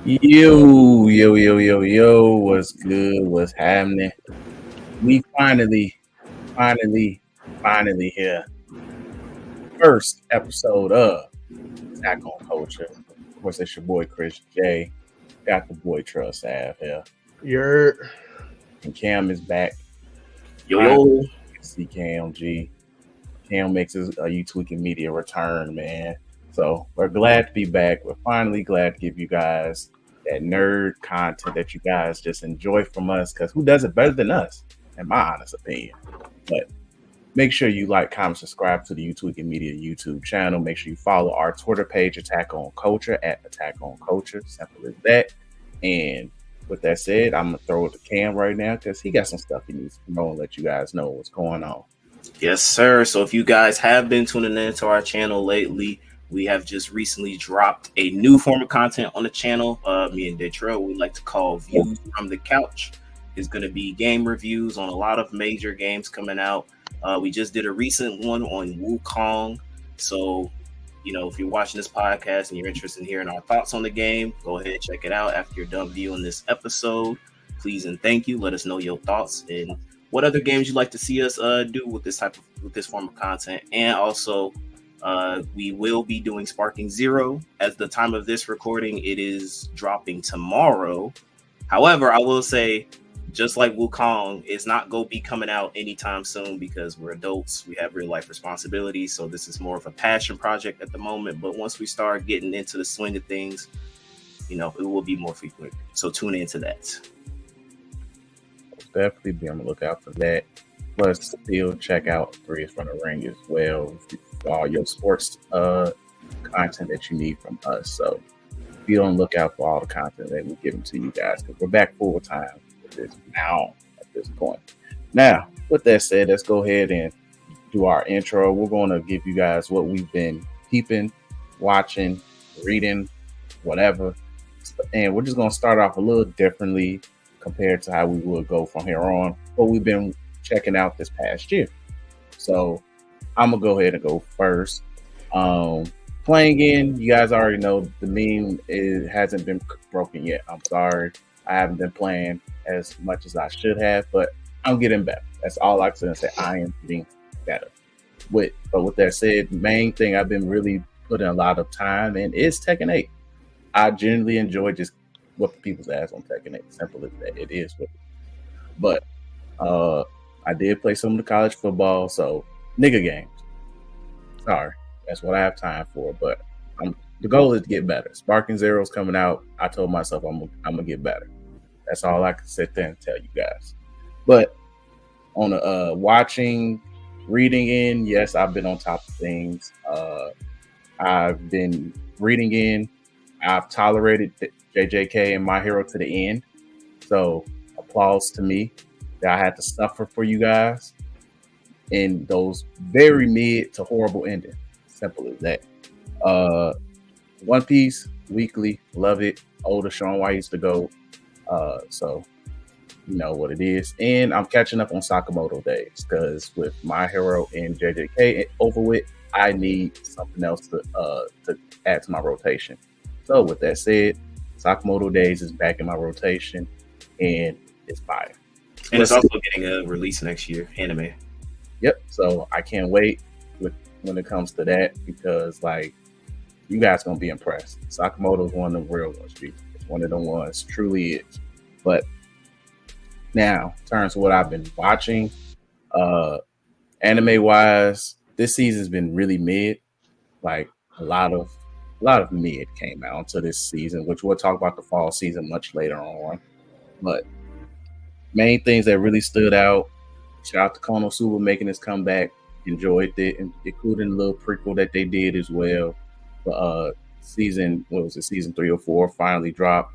Yo, what's good? What's happening? We finally, finally here. First episode of Attack on Culture. Of course, it's your boy Chris J. Got the boy Trust Av here. You're And Cam is back. Yo, Finally, yo. see Cam G. Cam makes his You Tweaking Media return, man. So we're glad to be back. We're finally glad to give you guys that nerd content that you guys just enjoy from us, because who does it better than us, in my honest opinion? But make sure you like, comment, subscribe to the You Tweaking Media YouTube channel. Make sure you follow our Twitter page, Attack on Culture, at Attack on Culture. Simple as that. And with that said, I'm going to throw it to Cam right now because he got some stuff he needs to know and let you guys know what's going on. Yes, sir. So if you guys have been tuning into our channel lately, we have just recently dropped a new form of content on the channel. Me and Detroit, we like to call Views from the Couch. It's going to be game reviews on a lot of major games coming out. We just did a recent one on Wukong. So, if you're watching this podcast and you're interested in hearing our thoughts on the game, go ahead and check it out after you're done viewing this episode. Please and thank you. Let us know your thoughts and what other games you'd like to see us do with this form of content. And also, we will be doing Sparking Zero. At the time of this recording, it is dropping tomorrow. However, I will say, just like Wukong, it's not going to be coming out anytime soon because we're adults. We have real life responsibilities. So this is more of a passion project at the moment. But once we start getting into the swing of things, it will be more frequent. So tune into that. Definitely be on the lookout for that. Plus, still check out Threes from the Ring as well for all your sports content that you need from us. So be on the lookout for all the content that we're giving to you guys, because we're back full time with this now at this point. Now, with that said, let's go ahead and do our intro. We're going to give you guys what we've been peeping, watching, reading, whatever. And we're just going to start off a little differently compared to how we would go from here on, what we've been checking out this past year. So I'm gonna go ahead and go first. Playing in, you guys already know the meme hasn't been broken yet. I'm sorry, I haven't been playing as much as I should have, but I'm getting better. That's all I can say. I am getting better. But with that said, main thing I've been really putting a lot of time in is Tekken 8. I genuinely enjoy just whooping people's ass on Tekken 8. Simple as that. It is what it is. But I did play some of the college football, so nigga games. Sorry, that's what I have time for. But the goal is to get better. Sparking Zero's coming out. I told myself I'm gonna get better. That's all I can sit there and tell you guys. But on the watching, reading in, yes, I've been on top of things. I've been reading in. I've tolerated JJK and My Hero to the end. So applause to me that I had to suffer for you guys in those very mid to horrible endings. Simple as that. One Piece weekly, love it. Older Sean White used to go. So you know what it is. And I'm catching up on Sakamoto days because with My Hero and JJK over with, I need something else to add to my rotation. So with that said, Sakamoto Days is back in my rotation, and it's fire. And it's also getting a release next year, anime. Yep. So I can't wait when it comes to that, because you guys gonna be impressed. Sakamoto is one of the real ones. It's one of the ones, truly is. But now, in terms of what I've been watching, anime wise, this season's been really mid. Like a lot of mid came out into this season, which we'll talk about the fall season much later on. But main things that really stood out, shout out to Konosuba making his comeback. Enjoyed it, including a little prequel that they did as well. But season 3 or 4 finally dropped.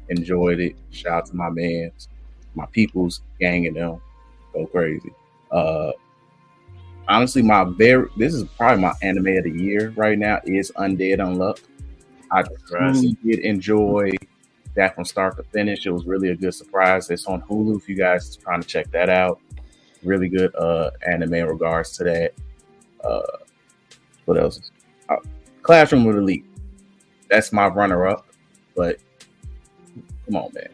Enjoyed it. Shout out to my mans, my peoples, gang and them. Go crazy. Honestly, this is probably my anime of the year right now is Undead Unluck. I truly did enjoy that from start to finish. It was really a good surprise. It's on Hulu if you guys are trying to check that out. Really good anime in regards to that. What else? Classroom with Elite. That's my runner-up. But Come on, man.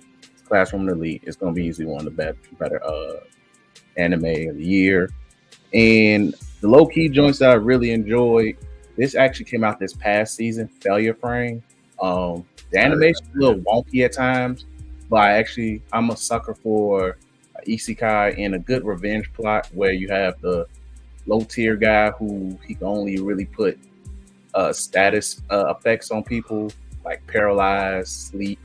Classroom Elite. It's gonna be easily one of the better anime of the year. And the low key joints that I really enjoyed. This actually came out this past season. Failure Frame. The animation's a little wonky at times, but I'm a sucker for isekai and a good revenge plot where you have the low tier guy who he can only really put status effects on people like paralyzed, sleep.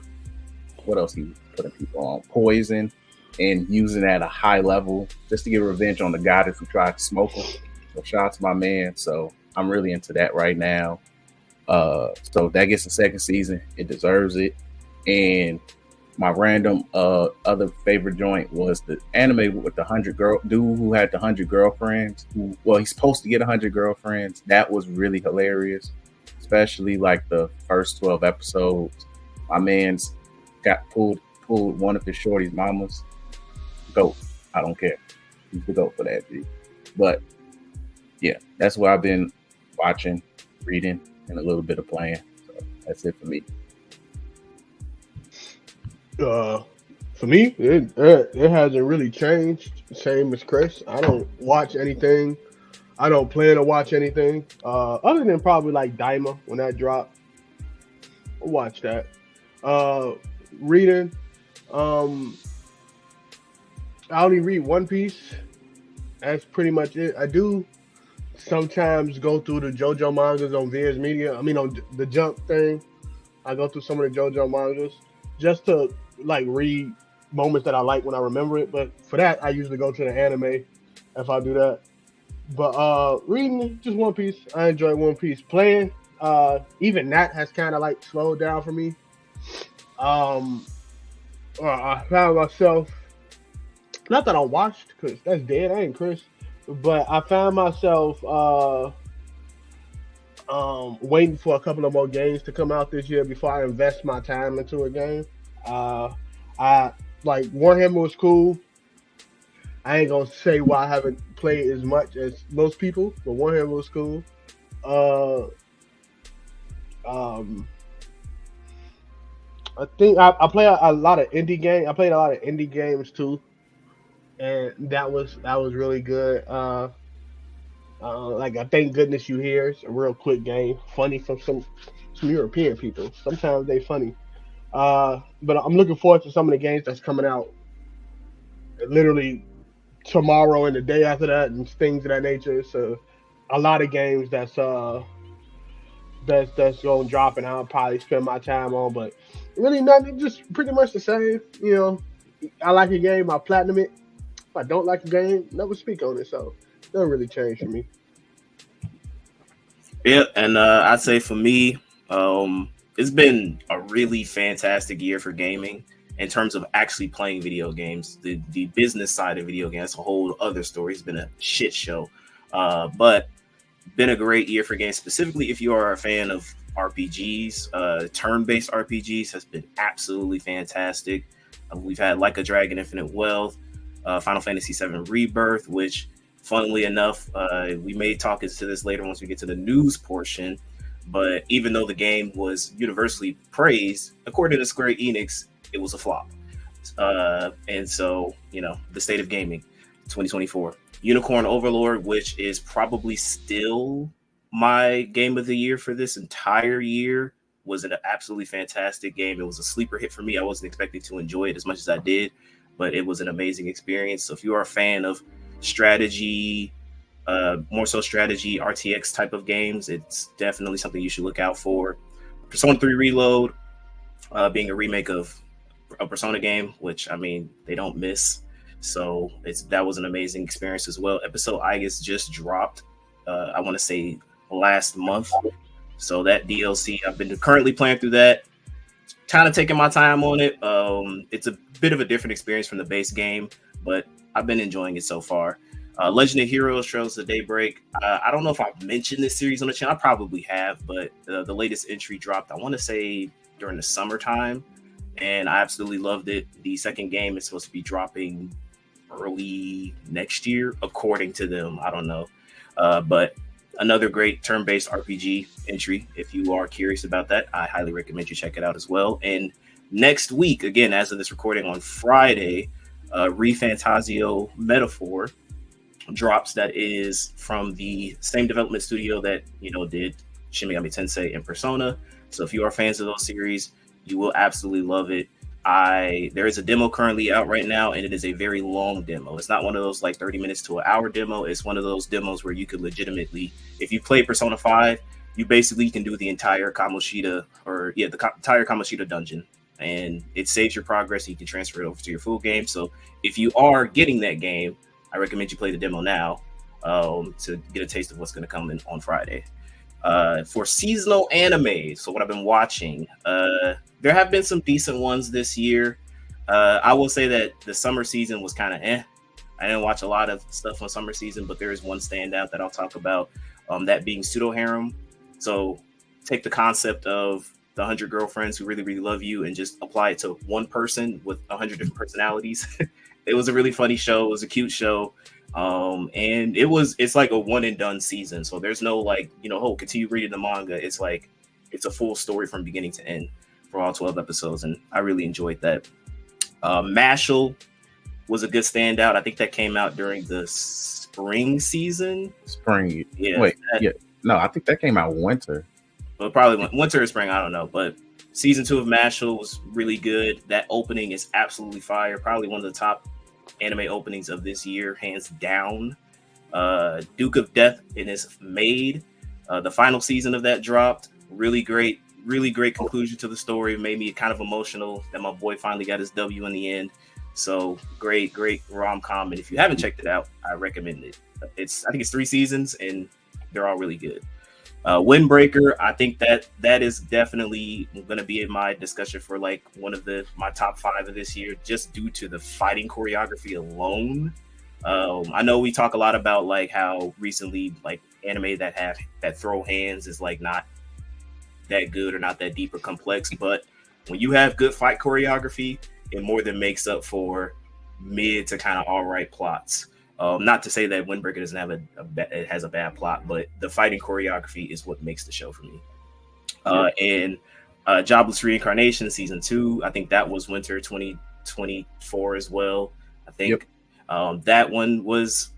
What else he putting people on? Poison, and using it at a high level just to get revenge on the goddess who tried to smoke him. So shout out to my man. So I'm really into that right now. So that gets the second season. It deserves it. And my random other favorite joint was the anime with the 100 girl dude who had the 100 girlfriends. He's supposed to get 100 girlfriends. That was really hilarious, especially like the first 12 episodes. My man's got pulled one of his shorty's mamas. GOAT. I don't care. He's the GOAT for that, G. But yeah, that's what I've been watching, reading, and a little bit of playing. So that's it for me. For me, it hasn't really changed. Same as Chris. I don't watch anything. I don't plan to watch anything. Other than probably like Daima when that dropped. I'll watch that. Reading. I only read One Piece. That's pretty much it. I do sometimes go through the JoJo mangas on Viz Media. I mean, on the Jump thing. I go through some of the JoJo mangas just to like read moments that I like when I remember it. But for that, I usually go to the anime if I do that. But reading just One Piece. I enjoy One Piece. Playing, even that has kind of like slowed down for me. I found myself, not that I watched, because that's dead, I ain't Chris, but I found myself waiting for a couple of more games to come out this year before I invest my time into a game. I like Warhammer was cool. I ain't gonna say why I haven't played as much as most people, but Warhammer was cool. I think I play a lot of indie games. I played a lot of indie games too, and that was really good. Like I Thank Goodness You Here. It's a real quick game, funny from some European people. Sometimes they funny. But I'm looking forward to some of the games that's coming out literally tomorrow and the day after that, and things of that nature. So a lot of games that's going to drop, and I'll probably spend my time on. But really nothing, just pretty much the same. You know, I like a game, I platinum it. If I don't like a game, never speak on it. So it doesn't really change for me. Yeah, and I'd say for me, it's been a really fantastic year for gaming in terms of actually playing video games. The business side of video games, that's a whole other story. It's been a shit show, but been a great year for games. Specifically, if you are a fan of RPGs, turn-based RPGs has been absolutely fantastic. We've had Like a Dragon, Infinite Wealth, Final Fantasy VII Rebirth, which, funnily enough, we may talk into this later once we get to the news portion. But even though the game was universally praised, according to Square Enix, it was a flop. And so, you know, the state of gaming, 2024. Unicorn Overlord, which is probably still my game of the year for this entire year, was an absolutely fantastic game. It was a sleeper hit for me. I wasn't expecting to enjoy it as much as I did, but it was an amazing experience. So if you are a fan of strategy, more so strategy, RTX type of games, it's definitely something you should look out for. Persona 3 Reload, being a remake of a Persona game, which, I mean, they don't miss. So that was an amazing experience as well. Episode I guess just dropped, I want to say last month. So that DLC, I've been currently playing through that, kind of taking my time on it. It's a bit of a different experience from the base game, but I've been enjoying it so far. Legend of Heroes Trails of Daybreak. I don't know if I've mentioned this series on the channel. I probably have, but the latest entry dropped, I want to say, during the summertime, and I absolutely loved it. The second game is supposed to be dropping early next year, according to them. I don't know. But another great turn-based RPG entry. If you are curious about that, I highly recommend you check it out as well. And Next week, again, as of this recording on Friday, ReFantasio Metaphor drops. That is from the same development studio that did Shin Megami Tensei and Persona. So if you are fans of those series, you will absolutely love it. There is a demo currently out right now, and it is a very long demo. It's not one of those like 30 minutes to an hour demo. It's one of those demos where you could legitimately, if you play Persona 5, you basically can do the entire Kamoshida entire Kamoshida dungeon, and it saves your progress. You can transfer it over to your full game. So if you are getting that game, I recommend you play the demo now to get a taste of what's going to come in on Friday. For seasonal anime, so what I've been watching, there have been some decent ones this year. I will say that the summer season was kind of I didn't watch a lot of stuff on summer season, but there is one standout that I'll talk about, that being Pseudo Harem. So take the concept of the 100 girlfriends who really, really love you and just apply it to one person with 100 different personalities. It was a really funny show. It was a cute show. And it's like a one and done season. So there's no continue reading the manga. It's like, it's a full story from beginning to end for all 12 episodes. And I really enjoyed that. Mashal was a good standout. I think that came out during the spring season. Spring. Yeah. Wait, yeah. No, I think that came out winter. Well, probably winter or spring. I don't know. But season 2 of Mashal was really good. That opening is absolutely fire. Probably one of the top anime openings of this year, hands down. Duke of Death in his Maid. The final season of that dropped. Really great conclusion to the story. Made me kind of emotional that my boy finally got his W in the end. So great rom-com. And if you haven't checked it out, I recommend it. I think it's 3 seasons and they're all really good. Windbreaker, I think that is definitely going to be in my discussion for like one of my top 5 of this year, just due to the fighting choreography alone. I know we talk a lot about like how recently like anime that throw hands is like not that good or not that deep or complex, but when you have good fight choreography, it more than makes up for mid to kind of all right plots. Not to say that Windbreaker doesn't have it has a bad plot, but the fighting choreography is what makes the show for me. And Jobless Reincarnation season 2, I think that was winter 2024 as well. I think that one was.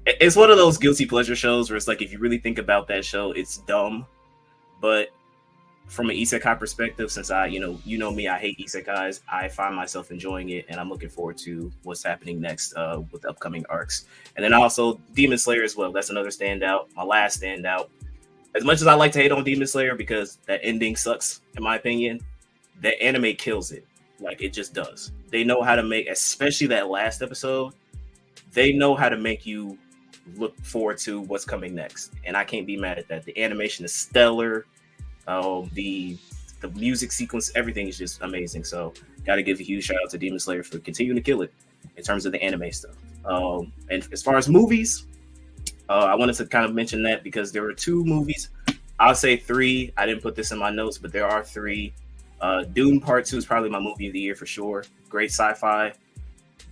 It's one of those guilty pleasure shows where it's like if you really think about that show, it's dumb, but from an isekai perspective, since I, you know me, I hate isekais, I find myself enjoying it, and I'm looking forward to what's happening next with the upcoming arcs. And then also Demon Slayer as well. That's another standout. My last standout. As much as I like to hate on Demon Slayer because that ending sucks, in my opinion, the anime kills it. Like, it just does. They know how to make, especially that last episode, they know how to make you look forward to what's coming next. And I can't be mad at that. The animation is stellar. The music sequence, everything is just amazing. So got to give a huge shout out to Demon Slayer for continuing to kill it in terms of the anime stuff. And as far as movies, I wanted to kind of mention that because there were 2 movies. I'll say 3. I didn't put this in my notes, but there are 3. Dune Part 2 is probably my movie of the year for sure. Great sci-fi.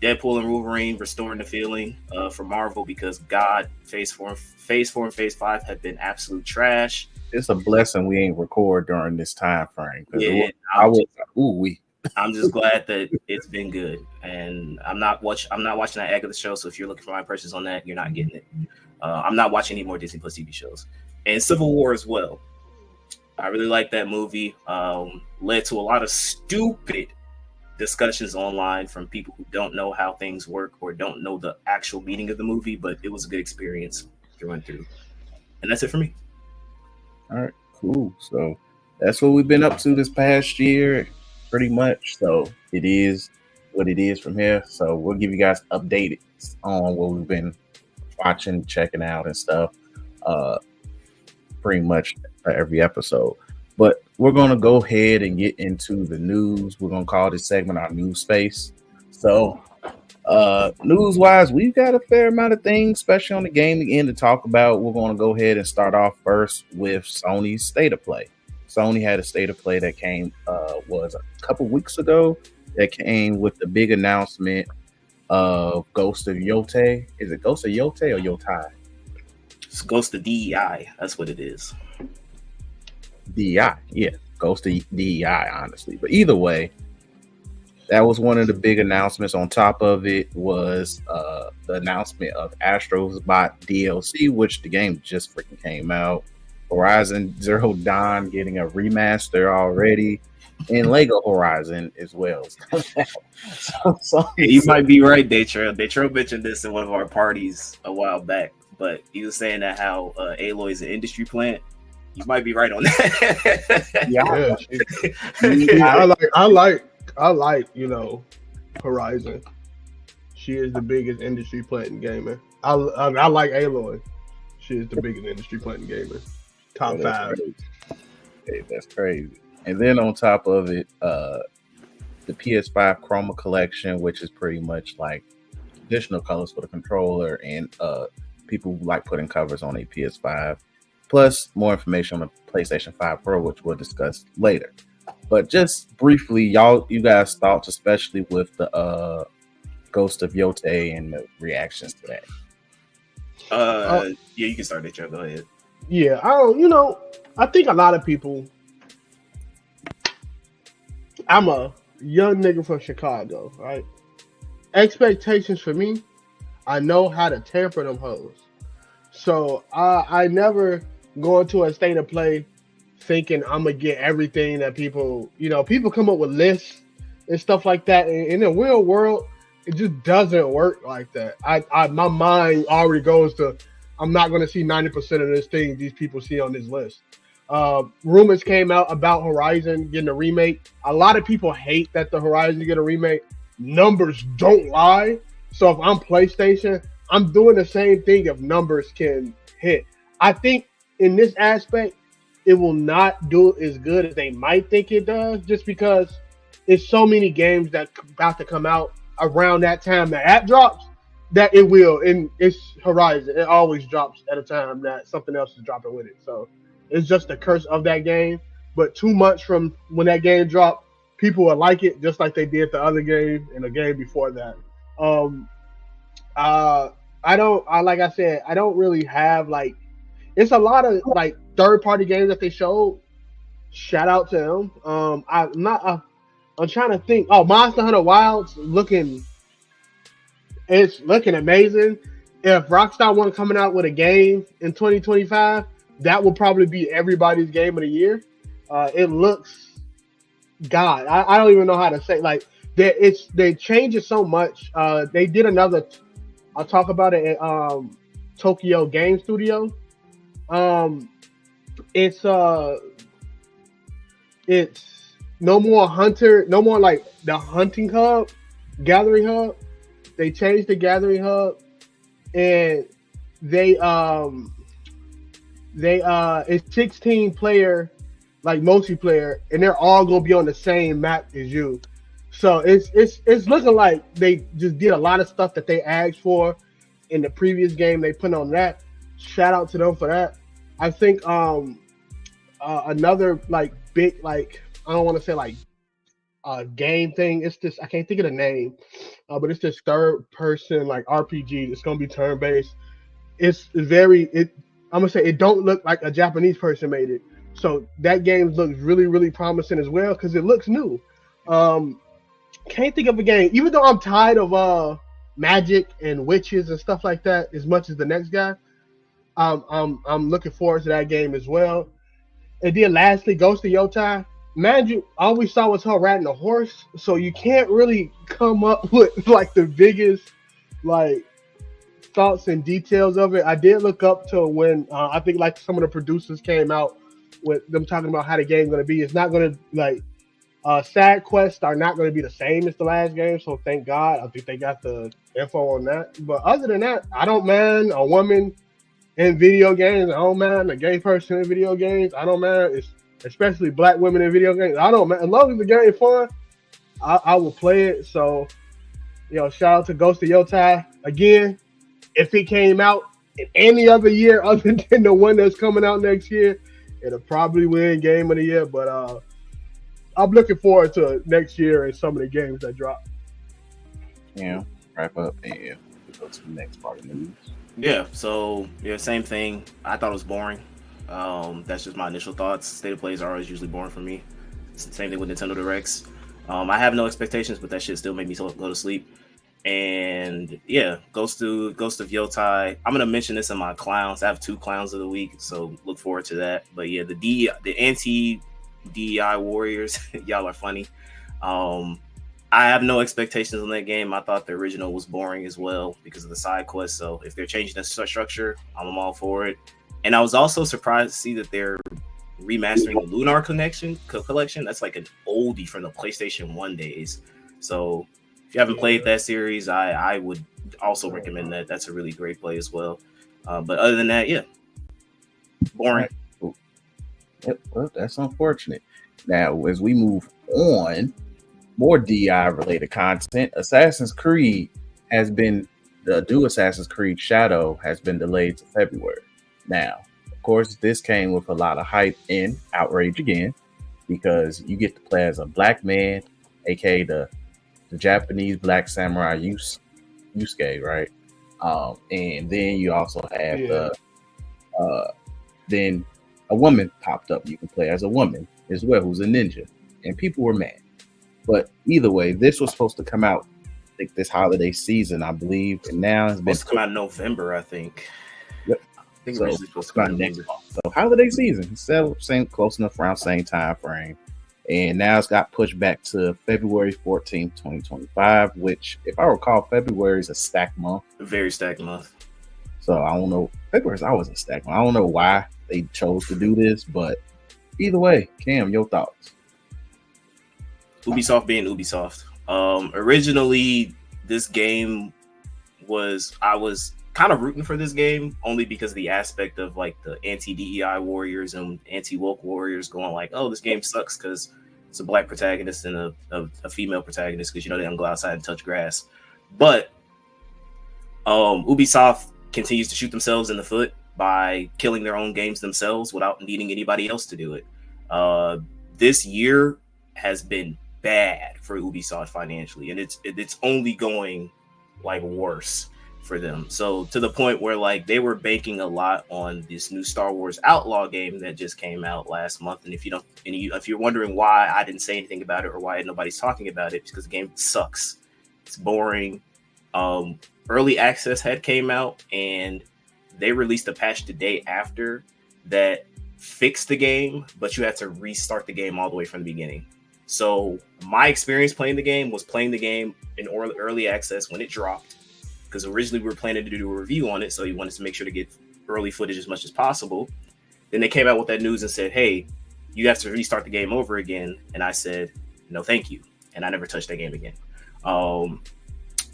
Deadpool and Wolverine restoring the feeling for Marvel because God, Phase 4 and Phase 5 have been absolute trash. It's a blessing we ain't record during this time frame. Yeah, I'm just glad that it's been good, and I'm not watching that Agatha show. So if you're looking for my purchase on that, you're not getting it. I'm not watching any more Disney Plus TV shows, and Civil War as well. I really like that movie. Led to a lot of stupid discussions online from people who don't know how things work or don't know the actual meaning of the movie, but it was a good experience through and through. And that's it for me. All right, cool. So that's what we've been up to this past year, pretty much. So it is what it is from here. So we'll give you guys updated on what we've been watching, checking out and stuff, pretty much for every episode. But we're going to go ahead and get into the news. We're going to call this segment our news space. So news-wise, we've got a fair amount of things, especially on the gaming end, to talk about. We're going to go ahead and start off first with Sony's State of Play. Sony had a State of Play that came, was a couple weeks ago, that came with the big announcement of Ghost of Yotei. Is it Ghost of Yotei or Yotai? It's Ghost of DEI. That's what it is. DEI, yeah. Ghost of DEI, honestly. But either way, that was one of the big announcements. On top of it was the announcement of Astro's Bot DLC, which the game just freaking came out. Horizon Zero Dawn getting a remaster already, and Lego Horizon as well. You might be right, Daytrail. Daytrail mentioned this in one of our parties a while back, but he was saying that how Aloy is an industry plant. You might be right on that. I like, Horizon. She is the biggest industry plant in gaming. I like Aloy. She is the biggest industry plant in gaming. Top 5. Hey, that's crazy. And then on top of it, the PS5 Chroma Collection, which is pretty much like additional colors for the controller, and people like putting covers on a PS5. Plus more information on the PlayStation 5 Pro, which we'll discuss later. But just briefly, you guys thoughts, especially with the Ghost of Yotei and the reactions to that. Yeah, you can start it, Joe. Go ahead. Yeah, I think a lot of people. I'm a young nigga from Chicago, right? Expectations for me, I know how to temper them hoes. So I never go into a state of play thinking I'm gonna get everything that people come up with lists and stuff like that. And in the real world, it just doesn't work like that. My mind already goes to, I'm not gonna see 90% of this thing these people see on this list. Rumors came out about Horizon getting a remake. A lot of people hate that the Horizon get a remake. Numbers don't lie. So if I'm PlayStation, I'm doing the same thing if numbers can hit. I think in this aspect, it will not do as good as they might think it does, just because it's so many games that about to come out around that time the app drops that it will. And it's Horizon. It always drops at a time that something else is dropping with it. So it's just the curse of that game. But too much from when that game dropped, people will like it just like they did the other game and the game before that. I don't really have it's a lot of third party games that they showed. Shout out to them. I'm trying to think. Oh, Monster Hunter Wilds it's looking amazing. If Rockstar weren't coming out with a game in 2025, that will probably be everybody's game of the year. It looks God. I don't even know how to say they change it so much. They did another. I'll talk about it at Tokyo Game Studio. It's no more hunter, no more like the hunting hub, gathering hub. They changed the gathering hub, and it's 16 player multiplayer, and they're all gonna be on the same map as you. So it's looking like they just did a lot of stuff that they asked for in the previous game. They put on that. Shout out to them for that. I think another big I don't want to say game thing. It's this, I can't think of the name, but it's this third person RPG. It's gonna be turn based. I'm gonna say it don't look like a Japanese person made it. So that game looks really, really promising as well because it looks new. Can't think of a game. Even though I'm tired of magic and witches and stuff like that as much as the next guy, I'm looking forward to that game as well. And then lastly, Ghost of Yotei. Magic, all we saw was her riding a horse, so you can't really come up with the biggest thoughts and details of it. I did look up to when I think some of the producers came out with them talking about how the game's going to be. It's not going to side quests are not going to be the same as the last game, so thank God. I think they got the info on that. But other than that, I don't mind a woman in video games. I don't mind a gay person in video games. I don't mind, especially black women in video games. I don't mind. As long as the game is fun, I will play it. So, shout out to Ghost of Yotei. Again, if it came out in any other year other than the one that's coming out next year, it'll probably win Game of the Year. But I'm looking forward to next year and some of the games that drop. Yeah, wrap up and go to the next part of the news. Yeah, so same thing. I thought it was boring. That's just my initial thoughts. State of plays are always usually boring for me. Same thing with Nintendo Directs. I have no expectations, but that shit still made me go to sleep. And yeah, Ghost of Yotai. I'm gonna mention this in my clowns. I have 2 clowns of the week, so look forward to that. But yeah, the anti DEI warriors, y'all are funny. I have no expectations on that game. I thought the original was boring as well because of the side quest. So if they're changing the structure, I'm all for it. And I was also surprised to see that they're remastering the Lunar Collection. That's like an oldie from the PlayStation 1 days. So if you haven't played that series, I would also recommend that. That's a really great play as well. But other than that, yeah, boring. Well, that's unfortunate. Now, as we move on, more DI related content. Assassin's Creed the new Assassin's Creed Shadow has been delayed to February. Now, of course, this came with a lot of hype and outrage again, because you get to play as a black man, aka the Japanese black samurai Yusuke, right? And then you also have then a woman popped up. You can play as a woman as well, who's a ninja, and people were mad. But either way, this was supposed to come out this holiday season, I believe, and now it's supposed to come out in November, I think. Yep. I think it's supposed to come out next month. So holiday season, same close enough, around same time frame, and now it's got pushed back to February 14th, 2025. Which, if I recall, February is a stacked month. A very stacked month. So I don't know. February is always a stacked month. I don't know why they chose to do this, but either way, Cam, your thoughts? Ubisoft being Ubisoft. Originally, this game I was kind of rooting for this game only because of the aspect of like the anti-DEI warriors and anti-woke warriors going like, oh, this game sucks because it's a black protagonist and a female protagonist because, they don't go outside and touch grass. But Ubisoft continues to shoot themselves in the foot by killing their own games themselves without needing anybody else to do it. This year has been bad for Ubisoft financially, and it's only going like worse for them. So to the point where like they were banking a lot on this new Star Wars Outlaw game that just came out last month. And if you're wondering why I didn't say anything about it or why nobody's talking about it, it's because the game sucks. It's boring. Early access had came out and they released a patch the day after that fixed the game, but you had to restart the game all the way from the beginning. So my experience playing the game was playing the game in early access when it dropped, because originally we were planning to do a review on it, so you wanted to make sure to get early footage as much as possible. Then they came out with that news and said, hey, you have to restart the game over again. And I said, no, thank you. And I never touched that game again.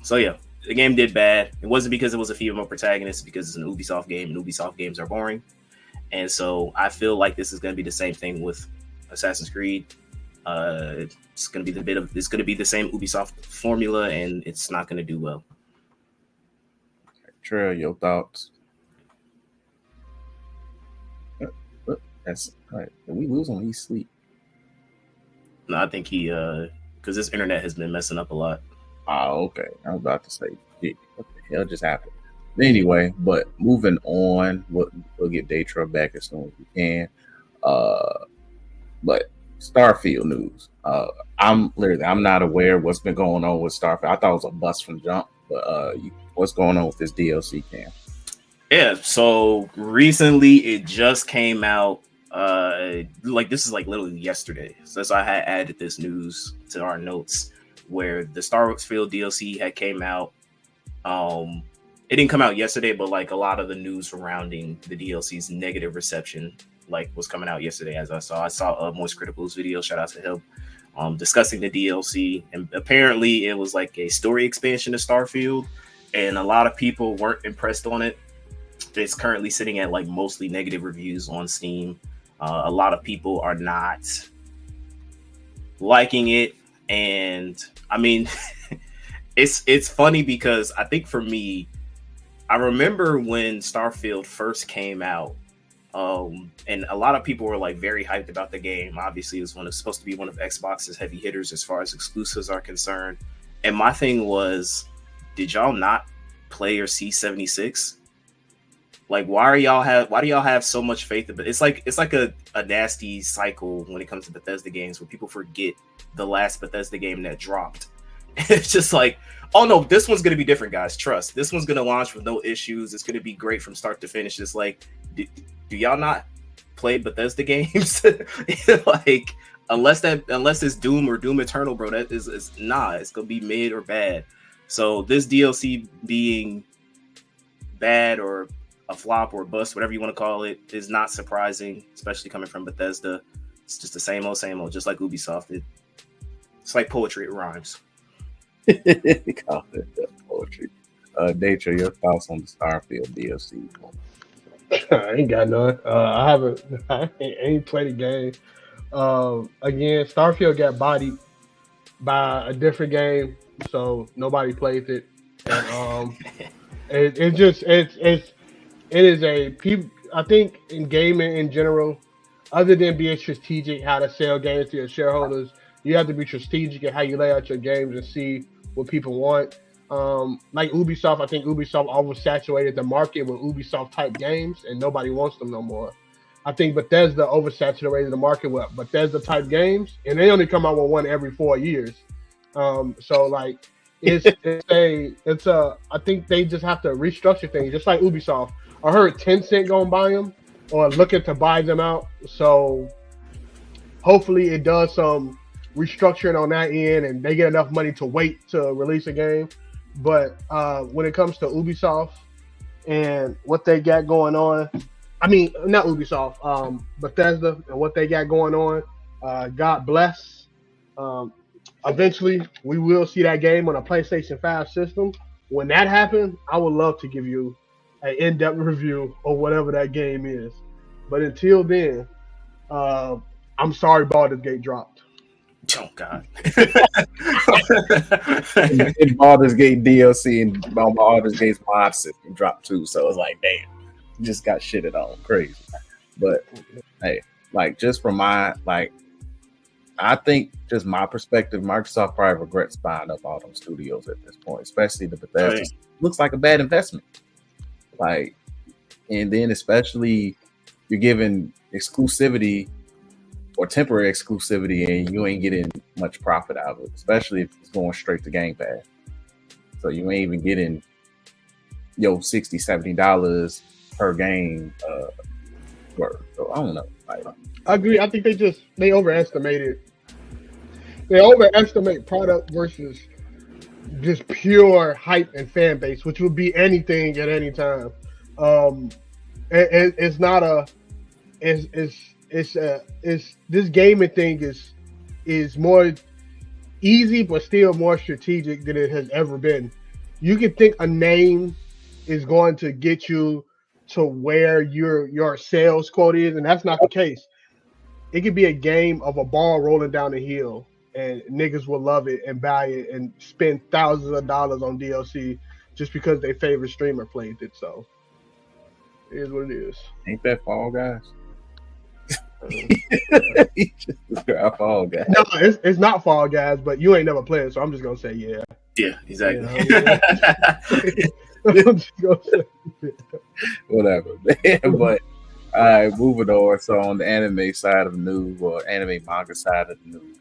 So yeah, the game did bad. It wasn't because it was a female protagonist, because it's an Ubisoft game and Ubisoft games are boring. And so I feel like this is going to be the same thing with Assassin's Creed. It's going to be the same Ubisoft formula, and it's not going to do well. Trail, your thoughts? That's all right. Did we lose him? He's asleep. No, I think he because this internet has been messing up a lot. Oh, okay. I was about to say, what the hell just happened? Anyway, but moving on, we'll get Daytra back as soon as we can. But Starfield news. I'm not aware of what's been going on with Starfield. I thought it was a bust from jump, but what's going on with this DLC, Cam? Yeah, so recently it just came out. This is like literally yesterday. So I had added this news to our notes where the Starfield DLC had came out. It didn't come out yesterday, but like a lot of the news surrounding the DLC's negative reception was coming out yesterday. As I saw Moist Critical's video, shout out to him, discussing the DLC, and apparently it was like a story expansion to Starfield, and a lot of people weren't impressed on it. It's currently sitting at like mostly negative reviews on Steam. A lot of people are not liking it, and I mean, it's funny because I think for me, I remember when Starfield first came out. And a lot of people were like very hyped about the game. Obviously, it was supposed to be one of Xbox's heavy hitters as far as exclusives are concerned. And my thing was, did y'all not play or see 76? Like, why do y'all have so much faith in it? It's like a nasty cycle when it comes to Bethesda games where people forget the last Bethesda game that dropped. It's just like, oh no, this one's gonna be different, guys. Trust. This one's gonna launch with no issues. It's gonna be great from start to finish. It's like, do y'all not play Bethesda games? Like, unless it's Doom or Doom Eternal, bro, that is it's gonna be mid or bad. So this DLC being bad or a flop or bust, whatever you want to call it, is not surprising, especially coming from Bethesda. It's just the same old, just like Ubisoft. It's like poetry, it rhymes. Call it poetry. Nature, your thoughts on the Starfield DLC? I ain't got none. I ain't played the game. Again, Starfield got bodied by a different game, so nobody plays it. And it is I think in gaming in general, other than being strategic how to sell games to your shareholders, you have to be strategic in how you lay out your games and see what people want. Like Ubisoft, I think Ubisoft oversaturated the market with Ubisoft type games and nobody wants them no more. I think Bethesda oversaturated the market with Bethesda type games and they only come out with one every 4 years. So like I think they just have to restructure things just like Ubisoft. I heard Tencent gonna buy them or looking to buy them out. So hopefully it does some restructuring on that end and they get enough money to wait to release a game. But when it comes to Ubisoft and what they got going on, I mean, not Ubisoft, Bethesda and what they got going on, God bless. Eventually, we will see that game on a PlayStation 5 system. When that happens, I would love to give you an in-depth review of whatever that game is. But until then, I'm sorry Baldur's Gate dropped. Oh God! Baldur's Gate DLC and Baldur's Gate's mod system dropped too, so it's like, damn, just got shitted on, crazy. But hey, like just from my I think just my perspective, Microsoft probably regrets buying up all those studios at this point, especially the Bethesda. Right. Looks like a bad investment. Like, and then especially you're giving exclusivity or temporary exclusivity and you ain't getting much profit out of it, especially if it's going straight to Game Pass. So you ain't even getting $60-$70 per game worth. So I don't know. I agree. I think they overestimated. They overestimate product versus just pure hype and fan base, which would be anything at any time. It's not a. It's this gaming thing is more easy, but still more strategic than it has ever been. You can think a name is going to get you to where your sales quote is, and that's not the case. It could be a game of a ball rolling down the hill, and niggas will love it and buy it and spend thousands of dollars on DLC just because their favorite streamer played it. So it is what it is. Ain't that Fall Guys? Just Fall Guys. No, it's not Fall Guys, but you ain't never played, so I'm just gonna say yeah. Yeah, exactly. I'm just gonna say, whatever. But all right, moving on. So on the anime side of the news, or anime manga side of the news,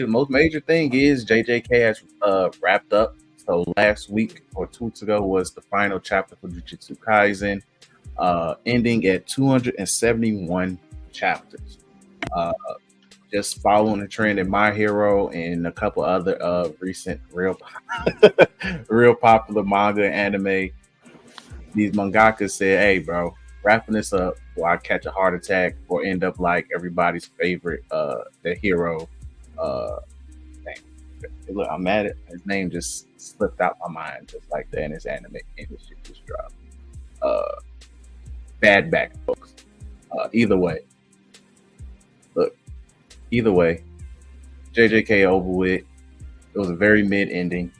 most major thing is JJK has wrapped up. So last week or 2 weeks ago was the final chapter for Jujutsu Kaisen, ending at 271 chapters. Just following the trend in My Hero and a couple other recent real popular manga and anime. These mangakas said, "Hey, bro, wrapping this up, or I catch a heart attack, or end up like everybody's favorite, the hero." Look, I'm at it. His name just slipped out my mind, just like that in his anime industry just dropped. Bad back, folks. Either way, JJK over with. It was a very mid ending.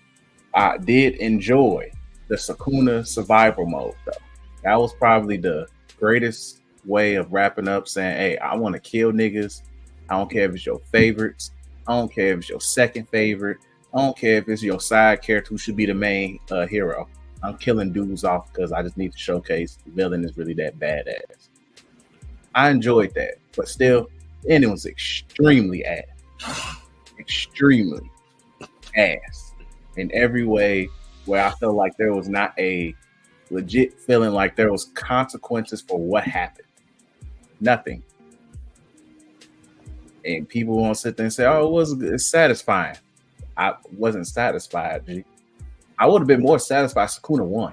I did enjoy the Sukuna survival mode, though. That was probably the greatest way of wrapping up, saying, hey, I want to kill niggas. I don't care if it's your favorites. I don't care if it's your second favorite. I don't care if it's your side character who should be the main hero. I'm killing dudes off because I just need to showcase the villain is really that badass. I enjoyed that, but still, the ending was extremely ass. Extremely ass in every way, where I felt like there was not a legit feeling like there was consequences for what happened. Nothing. And people won't sit there and say, "Oh, it's satisfying." I wasn't satisfied. G. I would have been more satisfied if Sukuna won,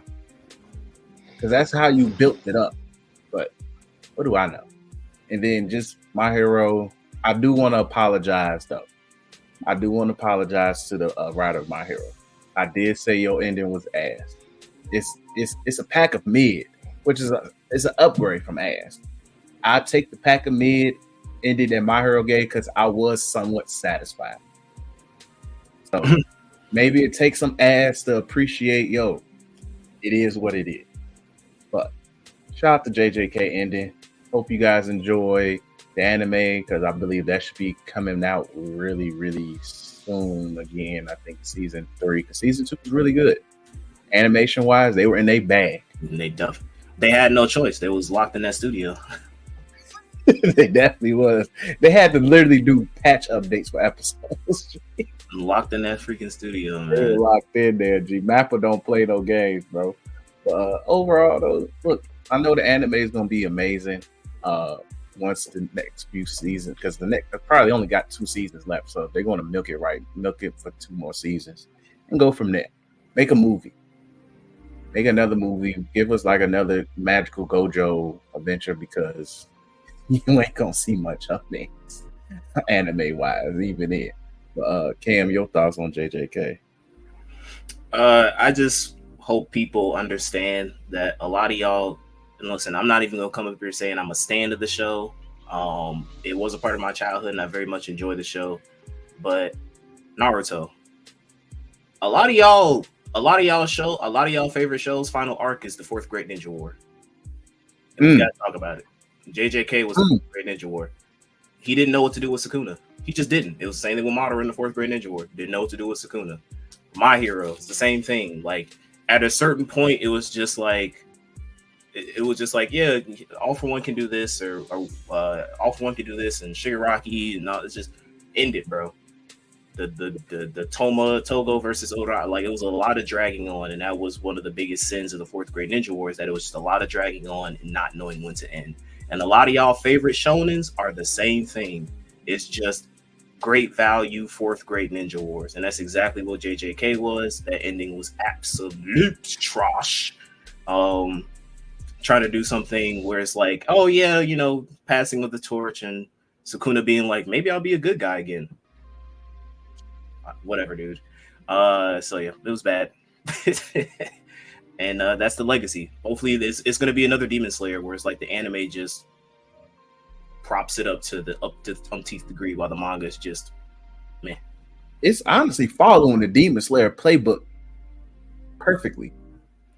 because that's how you built it up. But what do I know? And then just My Hero. I do want to apologize though. I do want to apologize to the writer of My Hero. I did say your ending was ass. It's a pack of mid, which is it's an upgrade from ass. I take the pack of mid ending that My Hero gave because I was somewhat satisfied. So maybe it takes some ass to appreciate, it is what it is. But shout out to JJK ending. Hope you guys enjoy the anime, because I believe that should be coming out really, really soon again. I think season 3, because season 2 was really good. Animation wise, they were in their bag. They had no choice. They was locked in that studio. They definitely was. They had to literally do patch updates for episodes. Locked in that freaking studio, man. They were locked in there. G Mappa don't play no games, bro. But overall, though, look, I know the anime is gonna be amazing. Once the next few seasons, because the next probably only got 2 seasons left, so they're going to milk it for 2 more seasons, and go from there. Make a movie, make another movie, give us like another magical Gojo adventure, because you ain't gonna see much of things anime wise, even it. But Cam, your thoughts on JJK? I just hope people understand that a lot of y'all. And listen, I'm not even gonna come up here saying I'm a fan of the show. It was a part of my childhood, and I very much enjoy the show. But Naruto, a lot of y'all favorite shows. Final arc is the 4th Great Ninja War. And we gotta talk about it. JJK was the 4th Great Ninja War. He didn't know what to do with Sukuna. He just didn't. It was the same thing with Madara in the 4th Great Ninja War. Didn't know what to do with Sukuna. My Hero, it's the same thing. Like at a certain point, it was just like. It was just like, yeah, All For One can do this, or All For One can do this, and Shigaraki, and all, it's just ended, bro. The Togo versus Oda, like it was a lot of dragging on, and that was one of the biggest sins of the 4th Great Ninja War, is that it was just a lot of dragging on and not knowing when to end. And a lot of y'all favorite shonens are the same thing. It's just great value 4th Great Ninja Wars, and that's exactly what JJK was. That ending was absolute trash. Trying to do something where it's like, oh yeah, passing of the torch, and Sukuna being like, maybe I'll be a good guy again. Whatever, dude. So yeah, it was bad. And that's the legacy. Hopefully it's going to be another Demon Slayer where it's like the anime just props it up to umpteenth degree, while the manga is just meh. It's honestly following the Demon Slayer playbook perfectly.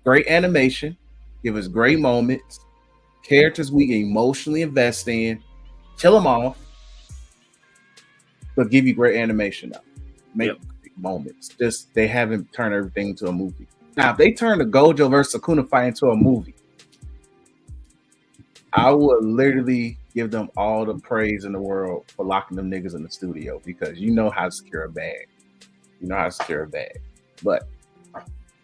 Great animation. Give us great moments, characters we emotionally invest in, kill them off, but give you great animation up. Make moments. Just they haven't turned everything into a movie. Now, if they turn the Gojo versus Sukuna fight into a movie, I would literally give them all the praise in the world for locking them niggas in the studio, because you know how to secure a bag. But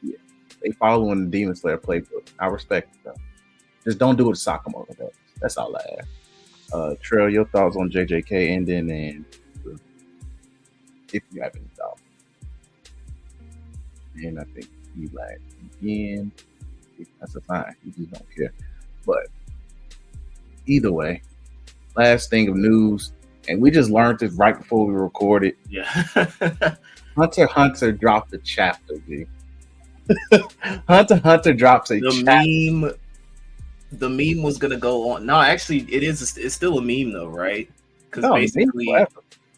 yeah. They following the Demon Slayer playbook. I respect it though. Just don't do it to Sakamoto though. That's all I ask. Trail, your thoughts on JJK ending, and if you have any thoughts. And I think you like again. That's a fine. You just don't care. But either way, last thing of news, and we just learned this right before we recorded. Yeah. Hunter x Hunter dropped a chapter, dude. Hunter x Hunter drops a chapter. The meme was gonna go on. No, actually, it's still a meme though, right? Because basically,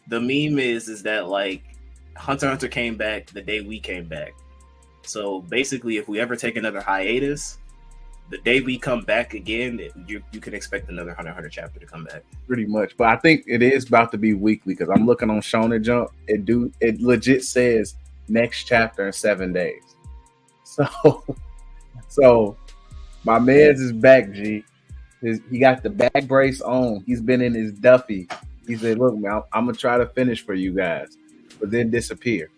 the meme is that like Hunter x Hunter came back the day we came back. So basically, if we ever take another hiatus, the day we come back again, you can expect another Hunter x Hunter chapter to come back. Pretty much, but I think it is about to be weekly, because I'm looking on Shonen Jump. It legit says next chapter in 7 days. So So my man's is back, G. He got the back brace on. He's been in his Duffy. He said, "Look, man, I'm gonna try to finish for you guys, but then disappear.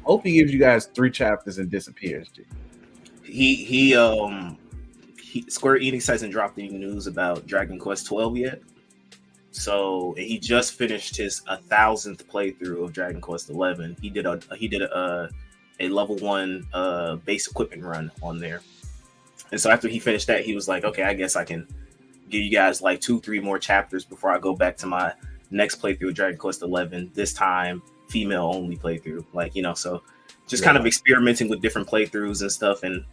Hope he gives you guys 3 chapters and disappears, G." Square Enix hasn't dropped any news about Dragon Quest 12 yet. So he just finished his 1,000th playthrough of Dragon Quest 11. He did a level 1 base equipment run on there. And so after he finished that, he was like, okay, I guess I can give you guys like 2-3 more chapters before I go back to my next playthrough of Dragon Quest 11. This time, female only playthrough. Like, so just kind of experimenting with different playthroughs and stuff. And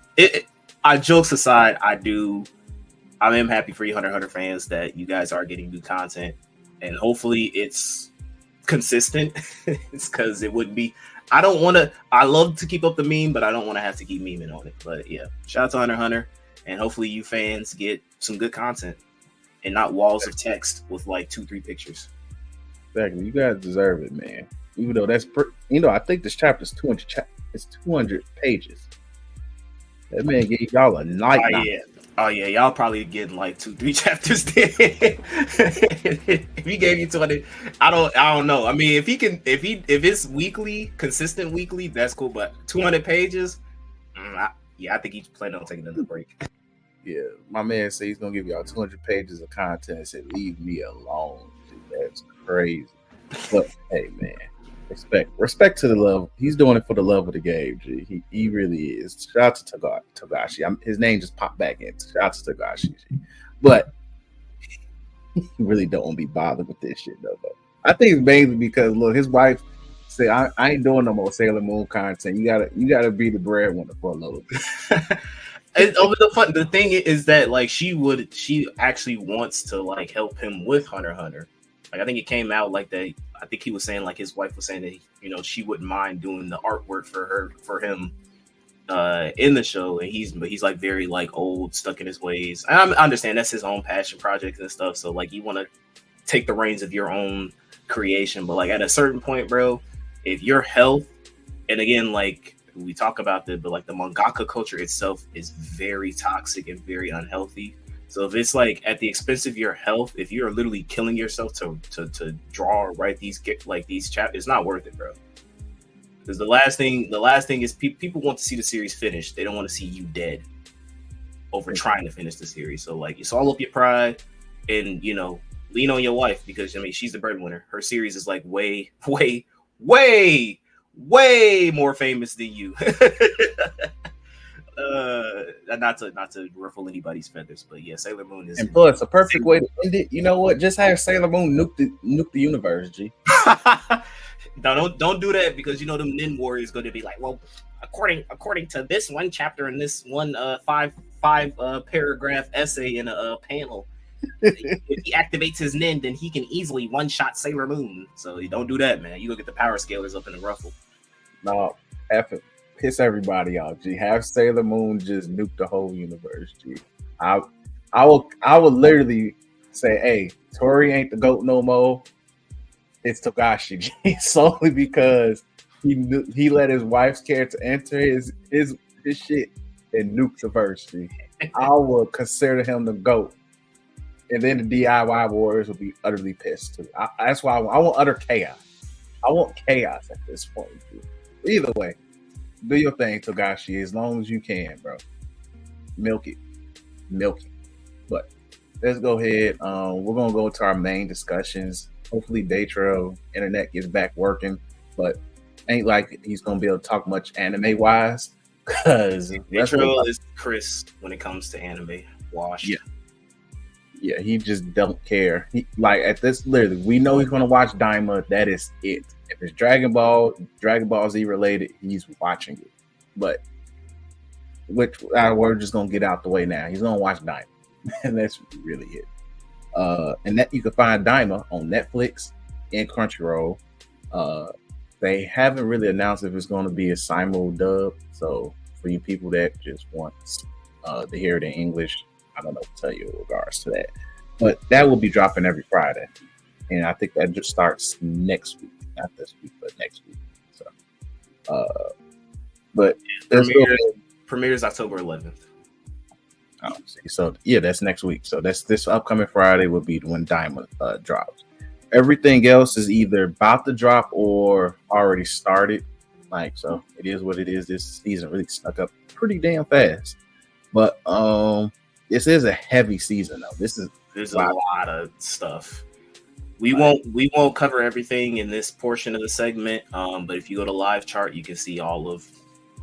jokes aside, I am happy for you Hunter x Hunter fans that you guys are getting new content. And hopefully it's consistent. It's because it wouldn't be. I love to keep up the meme, but I don't want to have to keep memeing on it. But yeah, shout out to Hunter x Hunter, and hopefully you fans get some good content and not walls of text with like 2-3 pictures. Exactly, you guys deserve it, man. Even though I think this chapter is 200 pages. That man gave y'all a night. Oh yeah, y'all probably getting like 2-3 chapters there. If he gave you 200, I don't know. I mean, if it's weekly, consistent weekly, that's cool. But 200 pages, I think he's planning on taking another break. Yeah, my man said he's gonna give y'all 200 pages of content and said, "Leave me alone." That's crazy. But hey, man, respect to the love. He's doing it for the love of the game. G. He really is. Shout out to Togashi. His name just popped back in. Shout out to Togashi. G. But he really don't be bothered with this shit though. I think it's mainly because look, his wife said, "I ain't doing no more Sailor Moon content. You gotta be the breadwinner for a little bit." The thing is that like she actually wants to like help him with Hunter x Hunter. Like I think it came out like that. I think he was saying like his wife was saying that she wouldn't mind doing the artwork for him in the show, and he's like very like old, stuck in his ways. I understand that's his own passion project and stuff. So like you want to take the reins of your own creation, but like at a certain point, bro, if your health, and again like we talk about but like the mangaka culture itself is very toxic and very unhealthy. So if it's like at the expense of your health, if you're literally killing yourself to draw or write these chapters, it's not worth it, bro. Because the last thing is people want to see the series finished. They don't want to see you dead over trying to finish the series. So like it's all up your pride, and lean on your wife because she's the breadwinner. Her series is like way more famous than you. Not to ruffle anybody's feathers, but yeah, Sailor Moon is. And plus, a perfect way to end it. You know what? Just have Sailor Moon nuke the universe, G. No, don't do that because them Nin Warriors going to be like, well, according to this one chapter and this one five paragraph essay in a panel, if he activates his Nin, then he can easily one-shot Sailor Moon. So you don't do that, man. You go get the power scalers up in the ruffle. No, piss everybody off, G. Have Sailor Moon just nuke the whole universe, G. I would literally say, hey, Tori ain't the GOAT no more. It's Togashi, G. Solely because he let his wife's character enter his shit and nuke the verse, G. I would consider him the GOAT. And then the DIY Warriors will be utterly pissed too. That's why I want utter chaos. I want chaos at this point, G. Either way, do your thing, Togashi, as long as you can, bro. Milk it. But let's go ahead. We're gonna go to our main discussions. Hopefully, Daytrail internet gets back working, but ain't like he's gonna be able to talk much anime wise. Cause Daytrail is Chris when it comes to anime. Washed. Yeah, he just don't care. At this, literally, we know he's gonna watch Daima. That is it. If it's Dragon Ball Z related, he's watching it. But we're just gonna get out the way now. He's gonna watch Daima, and that's really it. And that you can find Daima on Netflix and Crunchyroll. They haven't really announced if it's going to be a simul dub. So for you people that just want to hear it in English, I don't know what to tell you in regards to that. But that will be dropping every Friday. And I think that just starts next week. Not this week, but next week. So, but premieres October 11th. See. So yeah, that's next week. So that's this upcoming Friday will be when Diamond drops. Everything else is either about to drop or already started. Like, so it is what it is. This season really stuck up pretty damn fast. But this is a heavy season though. There's a lot of stuff. We won't cover everything in this portion of the segment. But if you go to live chart, you can see all of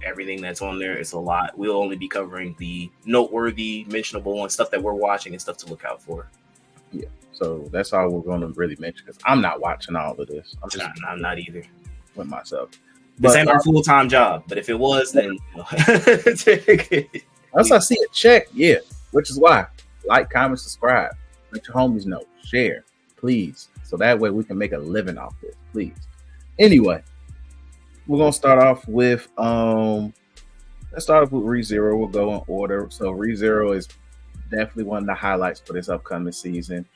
everything that's on there. It's a lot. We'll only be covering the noteworthy, mentionable ones, stuff that we're watching and stuff to look out for. Yeah. So that's all we're going to really mention because I'm not watching all of this. I'm not either with myself. This ain't our full-time job, but if it was, then once I see a check, yeah. Which is why like, comment, subscribe, let your homies know, share, please, so that way we can make a living off this, please. Anyway, we're gonna start off with let's start off with ReZero. We'll go in order. So ReZero is definitely one of the highlights for this upcoming season.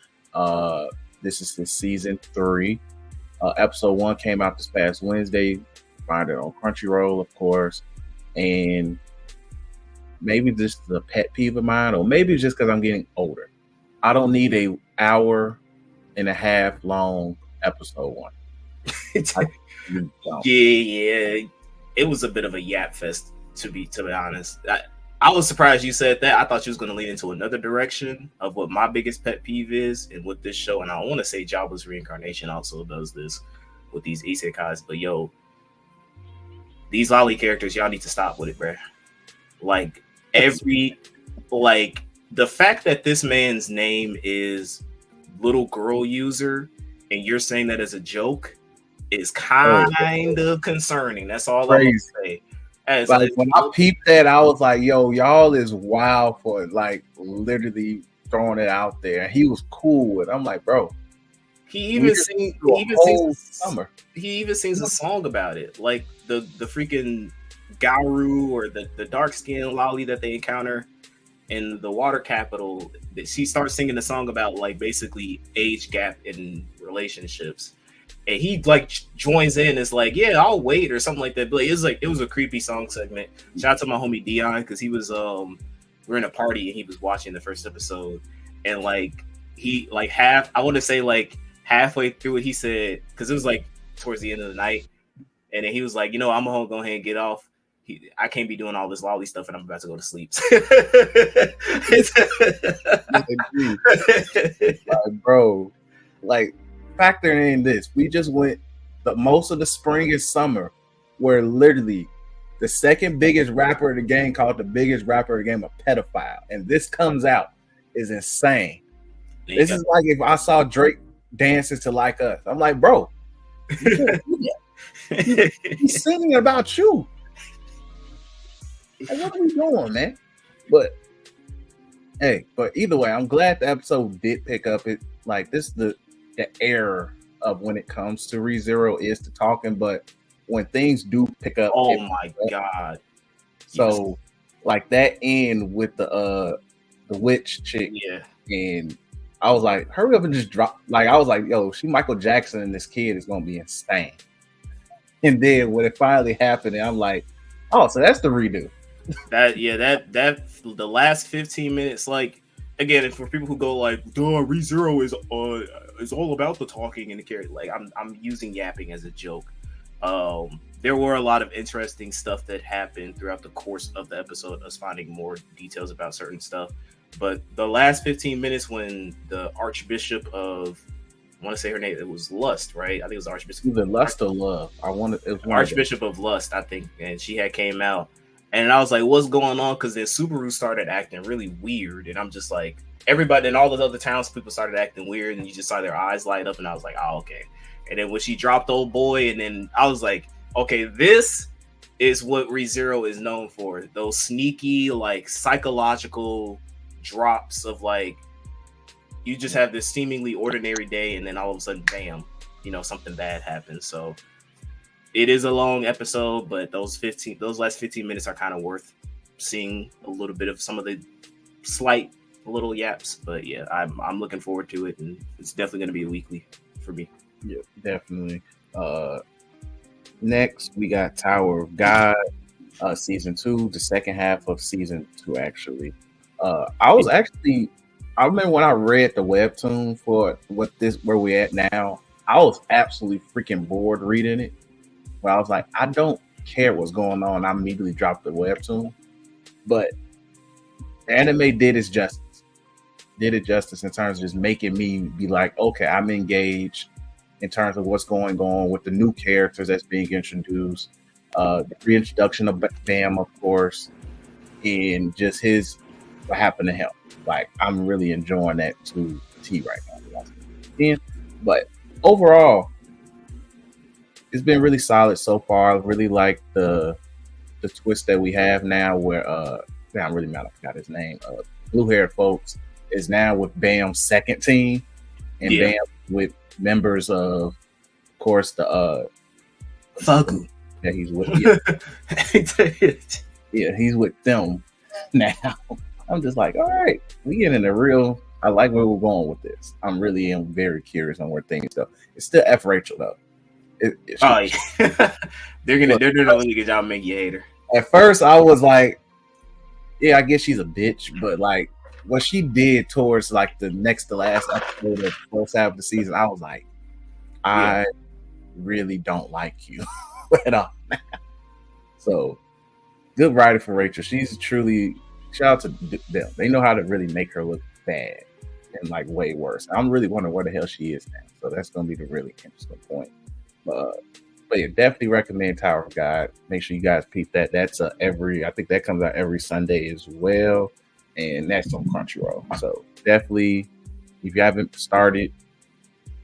This is the season 3. Episode 1 came out this past Wednesday. Find it on Crunchyroll, of course. And maybe just the pet peeve of mine, or maybe just because I'm getting older. I don't need a hour and a half long episode 1. Yeah. It was a bit of a yap fest, to be honest. I was surprised you said that. I thought you was going to lean into another direction of what my biggest pet peeve is, and with this show. And I want to say Jobless Reincarnation also does this with these isekais. But yo, these lolly characters, y'all need to stop with it, bruh. Like the fact that this man's name is Little Girl User, and you're saying that as a joke, is kind of concerning. That's all I'm gonna say. Like when I peeped that, I was like, "Yo, y'all is wild for like literally throwing it out there." He was cool with it. I'm like, bro. He even sings a song about it, like the freaking Garu or the dark skinned lolly that they encounter in the water capital. She starts singing a song about like basically age gap in relationships. And he like joins in. It's like, yeah, I'll wait or something like that. But it was a creepy song segment. Shout out to my homie Dion because he was we're in a party and he was watching the first episode, and like he like halfway through it, he said, because it was like towards the end of the night, and then he was like, I'm gonna go ahead and get off. I can't be doing all this lolly stuff, and I'm about to go to sleep. Like, bro, like. Factor in this, we just went most of the spring and summer where literally the second biggest rapper of the game called the biggest rapper of the game a pedophile, and this comes out is insane. This is like if I saw Drake dancing to Like Us. I'm like, bro, he's singing about you. Like, what are we doing, man? But hey, but either way, I'm glad the episode did pick up. It like this the error of when it comes to ReZero is the talking, but when things do pick up, oh my god! So like that end with the witch chick, yeah, and I was like, hurry up and just drop. Like I was like, yo, she Michael Jackson and this kid is gonna be insane. And then when it finally happened, I'm like, oh, so that's the redo. That the last 15 minutes, like again, for people who go like, duh, ReZero is all about the talking and the character. Like I'm using yapping as a joke. There were a lot of interesting stuff that happened throughout the course of the episode, us finding more details about certain stuff. But the last 15 minutes when the Archbishop of, I want to say her name, it was Lust, right? I think it was Archbishop. Either Lust or Love. Archbishop of Lust, I think. And she had came out. And I was like, what's going on? Because then Subaru started acting really weird. And I'm just like, everybody in all those other townspeople started acting weird. And you just saw their eyes light up. And I was like, oh, okay. And then when she dropped Old Boy, and then I was like, okay, this is what ReZero is known for. Those sneaky, like, psychological drops of, like, you just have this seemingly ordinary day, and then all of a sudden, bam, something bad happens. So it is a long episode, but those last 15 minutes are kind of worth seeing a little bit of some of the slight little yaps. But yeah, I'm looking forward to it, and it's definitely going to be a weekly for me. Yeah, definitely. Next, we got Tower of God, season 2, the second half of season 2, actually. I was actually, I remember when I read the webtoon for where we at now, I was absolutely freaking bored reading it. But I was like, I don't care what's going on. I immediately dropped the webtoon. But the anime did it justice in terms of just making me be like, okay, I'm engaged in terms of what's going on with the new characters that's being introduced, the reintroduction of Bam, of course, and just what happened to him. Like, I'm really enjoying that to T right now. But overall, it's been really solid so far. I really like the twist that we have now where I'm really mad I forgot his name. Blue haired folks is now with Bam's second team, and Bam with members of course, the Fagu that he's with. Yeah, he's with them now. I'm just like, all right, we getting a real. I like where we're going with this. I'm really am very curious on where things go. It's still F Rachel though. They're doing a really good job making you hate her. At first, I was like, yeah, I guess she's a bitch, but like what she did towards like the next to last episode of the first half of the season, I was like, I really don't like you at all. So good writing for Rachel. She's truly, shout out to them. They know how to really make her look bad and like way worse. I'm really wondering where the hell she is now. So that's going to be the really interesting point. But yeah, definitely recommend Tower of God. Make sure you guys peep that. That's I think that comes out every Sunday as well. And that's on Crunchyroll. So definitely, if you haven't started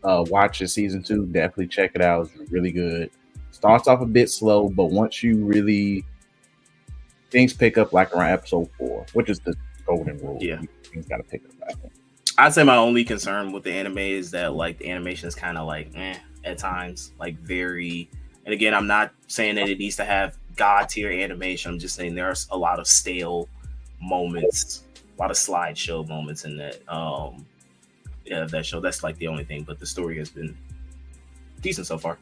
watching season 2, definitely check it out. It's really good. Starts off a bit slow, but once you really, things pick up like around episode 4, which is the golden rule. Yeah. Things got to pick up, I think. I'd say my only concern with the anime is that like the animation is kind of like at times, like very, and again, I'm not saying that it needs to have god tier animation. I'm just saying there's a lot of stale moments, a lot of slideshow moments in that that show. That's like the only thing, but the story has been decent so far.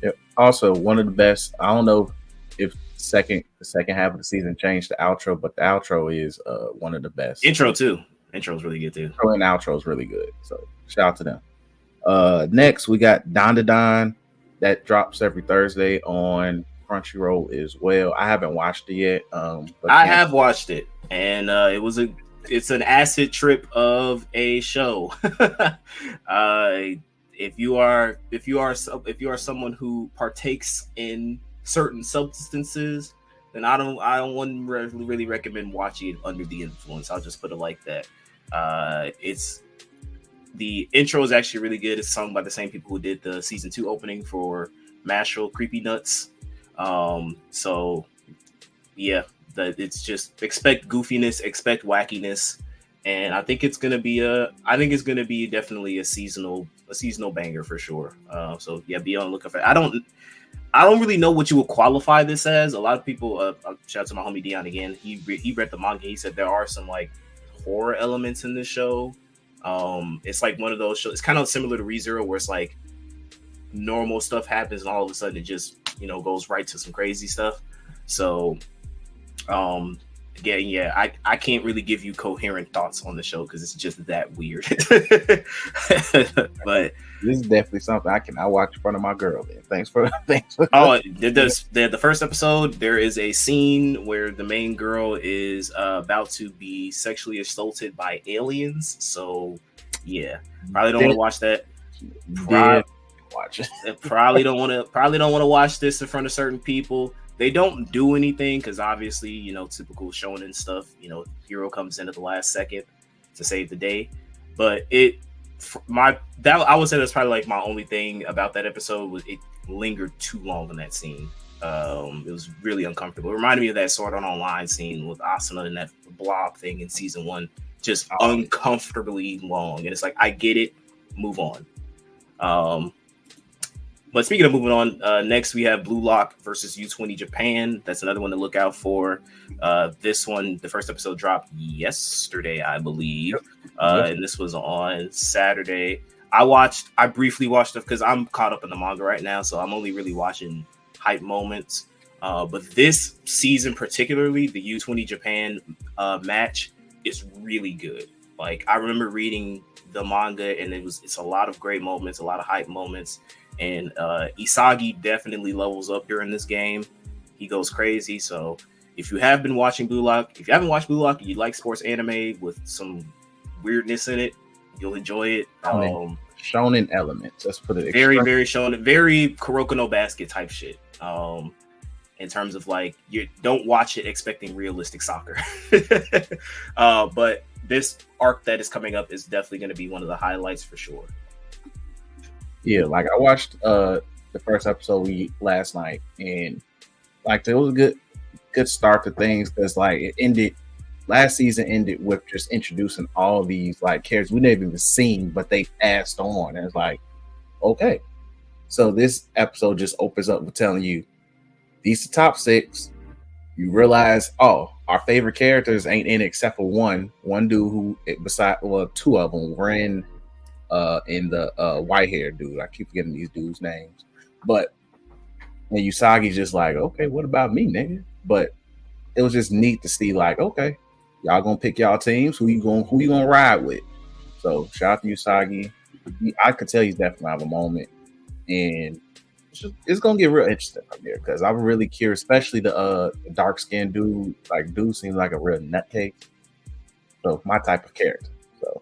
Yep. Also, one of the best. I don't know if the second half of the season changed the outro, but the outro is one of the best. Intro too. Intro is really good too. Intro and outro is really good. So shout out to them. Next we got Don that drops every Thursday on Crunchyroll as well. I haven't watched it yet. But I have watched it, and it's an acid trip of a show. If you are someone who partakes in certain substances, then I wouldn't really recommend watching it under the influence. I'll just put it like that. It's the intro is actually really good. It's sung by the same people who did the season 2 opening for Mashal Creepy Nuts. So yeah, it's just expect goofiness, expect wackiness, and I think it's gonna be definitely a seasonal banger for sure. So yeah, be on the lookout for it. I don't really know what you would qualify this as. A lot of people, shout out to my homie Dion again. He read the manga. He said there are some like horror elements in this show. It's like one of those shows. It's kind of similar to ReZero, where it's like normal stuff happens and all of a sudden it just goes right to some crazy stuff. So again, yeah, I can't really give you coherent thoughts on the show because it's just that weird. But this is definitely something I watch in front of my girl. Then thanks for the first episode. There is a scene where the main girl is about to be sexually assaulted by aliens. So yeah, probably don't want to watch that. Watch it. Probably don't want to watch this in front of certain people. They don't do anything because obviously, typical shonen stuff, hero comes in at the last second to save the day. But I would say that's probably like my only thing about that episode was it lingered too long in that scene. It was really uncomfortable. It reminded me of that Sword Art Online scene with Asuna and that blob thing in season 1, just uncomfortably long. And it's like, I get it, move on. But speaking of moving on, next we have Blue Lock versus U20 Japan. That's another one to look out for. This one, the first episode dropped yesterday, I believe. And this was on Saturday. I briefly watched it because I'm caught up in the manga right now, so I'm only really watching hype moments. But this season particularly, the U20 Japan match is really good. Like, I remember reading the manga, and it's a lot of great moments, a lot of hype moments, and Isagi definitely levels up during this game. He goes crazy. So if you have been watching Blue Lock, if you haven't watched Blue Lock and you like sports anime with some weirdness in it, you'll enjoy it. Shonen elements. Let's put it very shonen, very Kuroko no Basket type shit. In terms of like, you don't watch it expecting realistic soccer. But this arc that is coming up is definitely going to be one of the highlights for sure. Yeah, like I watched the first episode last night, and like it was a good start to things, because like it ended. Last season ended with just introducing all these like characters we never even seen, but they passed on, and it's like, okay. So this episode just opens up with telling you these are top 6. You realize, oh, our favorite characters ain't in it except for one dude who, two of them, Ren, and the white haired dude. I keep forgetting these dudes' names, but and Usagi's just like, okay, what about me, nigga? But it was just neat to see, like, okay, y'all gonna pick y'all teams. Who you gonna ride with? So shout out to Usagi. I could tell he's definitely have a moment, and it's gonna get real interesting from here, because I'm really curious, especially the dark skinned dude. Like, dude seems like a real nutcase. So my type of character. So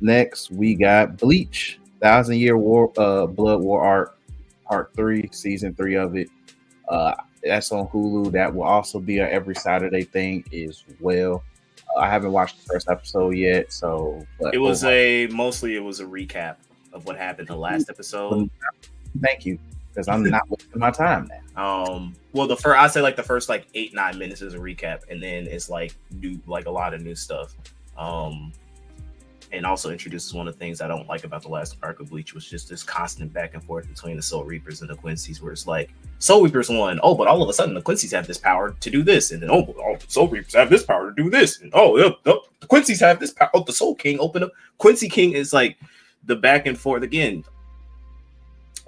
next we got Bleach, 1,000 Year War, Blood War Arc, Part 3, Season 3 of it. That's on Hulu. That will also be a every Saturday thing as well. I haven't watched the first episode yet, so but it was mostly a recap of what happened the last episode. Thank you, because I'm not wasting my time now. Well, I'd say like the first like 8-9 minutes is a recap, and then it's like new, like a lot of new stuff. And also introduces one of the things I don't like about the last arc of Bleach, was just this constant back and forth between the Soul Reapers and the Quincy's, where it's like, Soul Reapers won, oh, but all of a sudden the Quincy's have this power to do this, and then the Soul Reapers have this power to do this, and the Quincy's have this power. The Soul King opened up. Quincy King is like the back and forth again.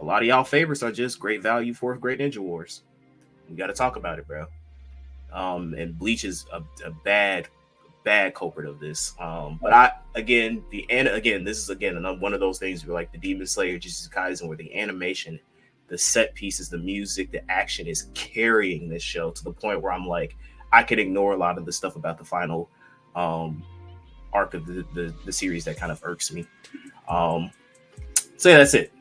A lot of y'all favorites are just great value for Great Ninja Wars. We got to talk about it, bro. And Bleach is a bad culprit of this. But this is one of those things where like the Demon Slayer, Jujutsu Kaisen, where the animation, the set pieces, the music, the action is carrying this show to the point where I'm like, I could ignore a lot of the stuff about the final arc of the series that kind of irks me. So yeah, that's it.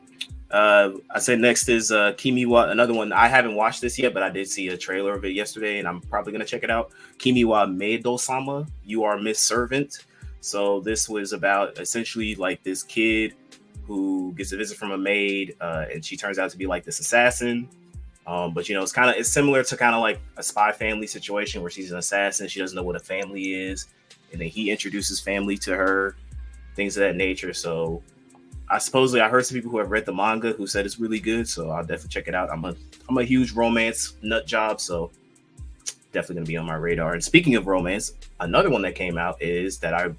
I said next is Kimiwa, another one. I haven't watched this yet, but I did see a trailer of it yesterday, and I'm probably going to check it out. Kimiwa Meido-sama, You Are Miss Servant. So this was about essentially like this kid who gets a visit from a maid, and she turns out to be like this assassin. But it's similar to kind of like a Spy Family situation where she's an assassin. She doesn't know what a family is, and then he introduces family to her, things of that nature. So I heard some people who have read the manga who said it's really good, so I'll definitely check it out. I'm a huge romance nut job, so definitely gonna be on my radar. And speaking of romance, another one that came out is that I'm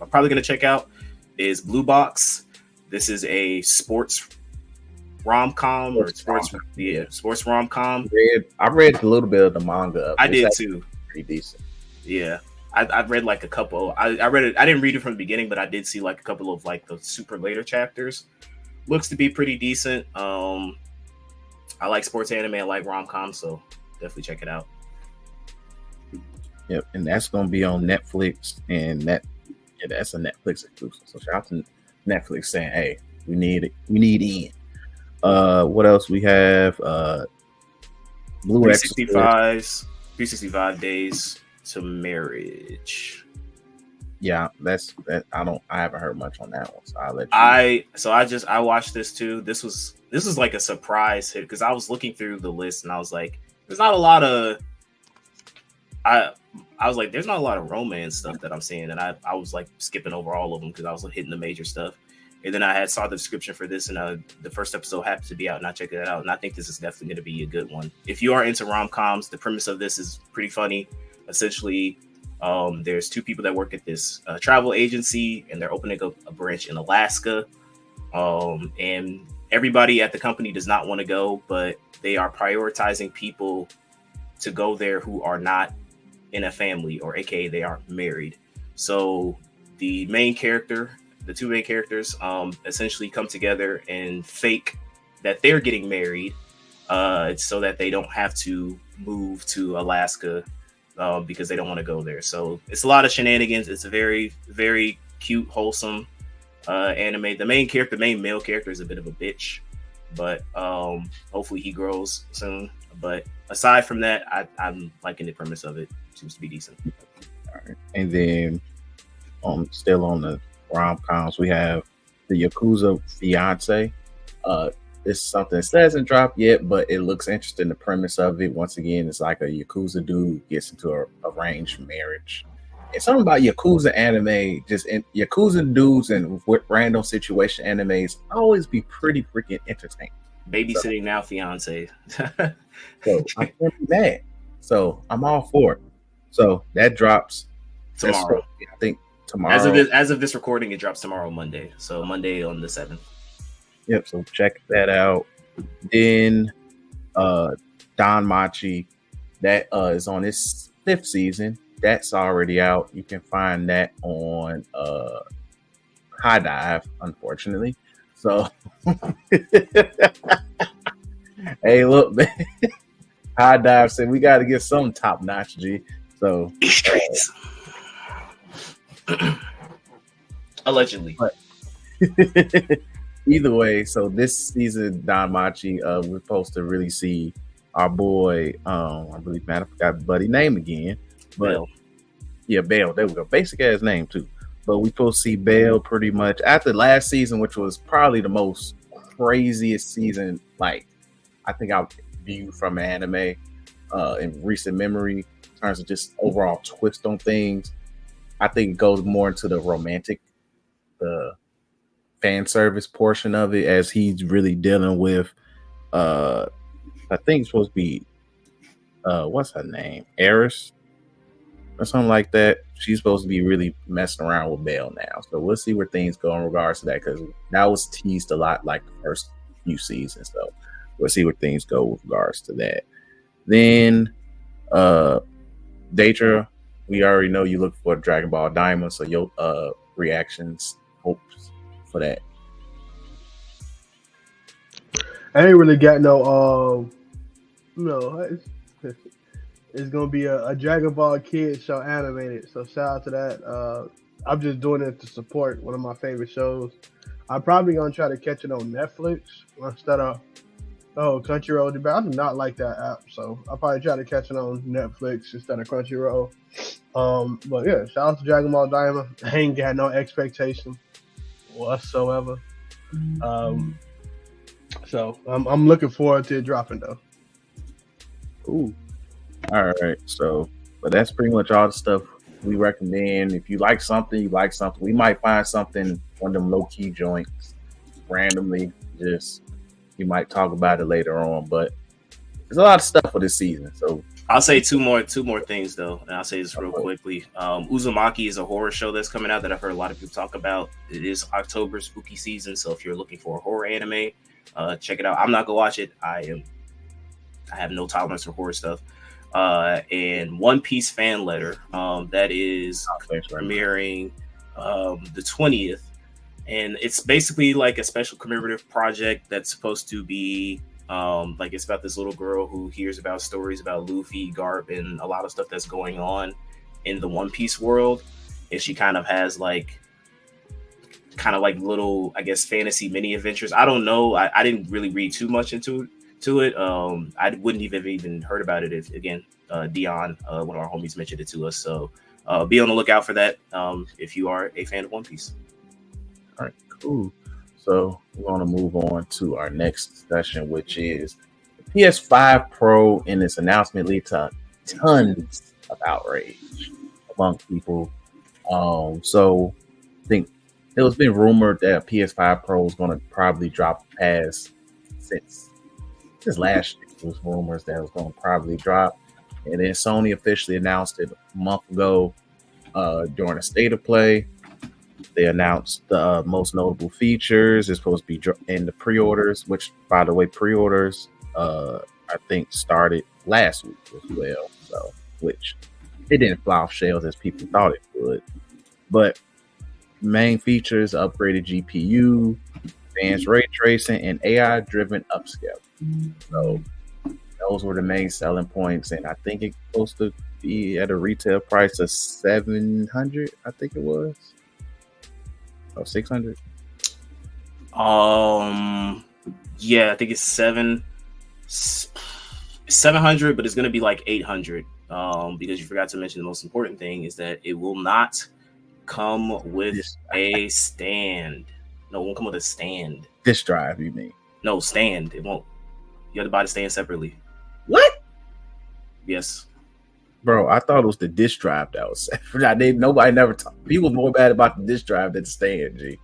probably gonna check out is Blue Box. This is a sports rom-com or sports rom-com. I read a little bit of the manga. I did too. Pretty decent. Yeah. I read like a couple. I read it. I didn't read it from the beginning, but I did see like a couple of like the super later chapters. Looks to be pretty decent. I like sports anime. I like rom-com, so definitely check it out. Yep, and that's gonna be on Netflix, and that's a Netflix exclusive. So shout out to Netflix saying, "Hey, we need in." What else we have? Blue 365 days to marriage. Yeah, that's that. I haven't heard much on that one, so I'll let you. I watched this too. This was like a surprise hit, because I was looking through the list and I was like, there's not a lot of there's not a lot of romance stuff that I'm seeing, and I was like skipping over all of them because I was hitting the major stuff. And then I saw the description for this, and the first episode happened to be out, and I checked it out, and I think this is definitely going to be a good one. If you are into rom-coms, the premise of this is pretty funny. Essentially, there's two people that work at this travel agency, and they're opening up a branch in Alaska. And everybody at the company does not want to go, but they are prioritizing people to go there who are not in a family, or aka they aren't married. So the main character, the two main characters, essentially come together and fake that they're getting married, so that they don't have to move to Alaska, because they don't want to go there. So it's a lot of shenanigans. It's a very, very cute, wholesome anime. The main male character is a bit of a bitch, but hopefully he grows soon. But aside from that, I'm liking the premise of it. Seems to be decent. All right. And then still on the rom-coms, we have the Yakuza Fiance. It's something that hasn't dropped yet, but it looks interesting. The premise of it, once again, it's like a Yakuza dude gets into a arranged marriage. It's something about Yakuza anime, just in Yakuza dudes and random situation animes always be pretty freaking entertaining. Babysitting now, fiance. So I can't be mad. So I'm all for it. So that drops tomorrow. I think tomorrow. As of this recording, it drops tomorrow, Monday. So Monday on the 7th. Yep. So check that out. Then Don Machi, that is on its 5th season. That's already out. You can find that on High Dive, unfortunately. So hey, look, man. High Dive said we got to get some top notch, G. So allegedly. But either way, so this season, Don Machi, we're supposed to really see our boy. I believe, man, I forgot the buddy name again, but Bale. Yeah, Bale. There we go. Basic ass name too. But we supposed to see Bale pretty much after last season, which was probably the most craziest season. Like I think I've viewed from anime in recent memory, in terms of just overall twist on things. I think it goes more into the romantic, the fan service portion of it, as he's really dealing with I think it's supposed to be what's her name? Eris or something like that. She's supposed to be really messing around with Bale now. So we'll see where things go in regards to that, because that was teased a lot like the first few seasons. So we'll see where things go with regards to that. Then Daedra, we already know you look for Dragon Ball Diamond, so your reactions, hopes for that. I ain't really got it's gonna be a Dragon Ball Kids show animated. So shout out to that. I'm just doing it to support one of my favorite shows. I'm probably gonna try to catch it on Netflix instead of Crunchyroll. But I do not like that app, so I'll probably try to catch it on Netflix instead of Crunchyroll. But yeah, shout out to Dragon Ball Diamond. I ain't got no expectation whatsoever. So I'm looking forward to it dropping though. Cool. All right. So, but that's pretty much all the stuff we recommend. If you like something, we might find something, one of them low key joints randomly. Just you might talk about it later on. But there's a lot of stuff for this season. So I'll say two more things though, and I'll say this real quickly. Uzumaki is a horror show that's coming out that I've heard a lot of people talk about. It is October spooky season, so if you're looking for a horror anime, check it out. I'm not gonna watch it. I have no tolerance for horror stuff. And One Piece fan letter that is premiering the 20th, and it's basically like a special commemorative project that's supposed to be like it's about this little girl who hears about stories about Luffy, Garp, and a lot of stuff that's going on in the One Piece world, and she kind of has like little, I guess, fantasy mini adventures. I don't know. I didn't really read too much into it. I wouldn't even heard about it if, again, Dion, one of our homies, mentioned it to us. So be on the lookout for that if you are a fan of One Piece. All right, cool. So we're going to move on to our next discussion, which is the PS5 Pro, and its announcement lead to tons of outrage among people. So I think it was been rumored that PS5 Pro is going to probably drop since last year. There was rumors that it was going to probably drop, and then Sony officially announced it a month ago during a state of play. They announced the most notable features. It's supposed to be in the pre-orders, which, by the way, pre-orders I think started last week as well. So, which it didn't fly off shelves as people thought it would. But main features: upgraded GPU, advanced ray tracing, and AI-driven upscale. So those were the main selling points, and I think it's supposed to be at a retail price of $700. I think it was, or $600. Yeah, I think it's 700, but it's gonna be like 800. Because you forgot to mention the most important thing is that it will not come with a stand. No, it won't come with a stand. Disk drive, you mean? No, stand. It won't. You have to buy the stand separately. What? Yes. Bro, I thought it was the disk drive that was separate. Nobody never talked. People more bad about the disk drive than the stand, G.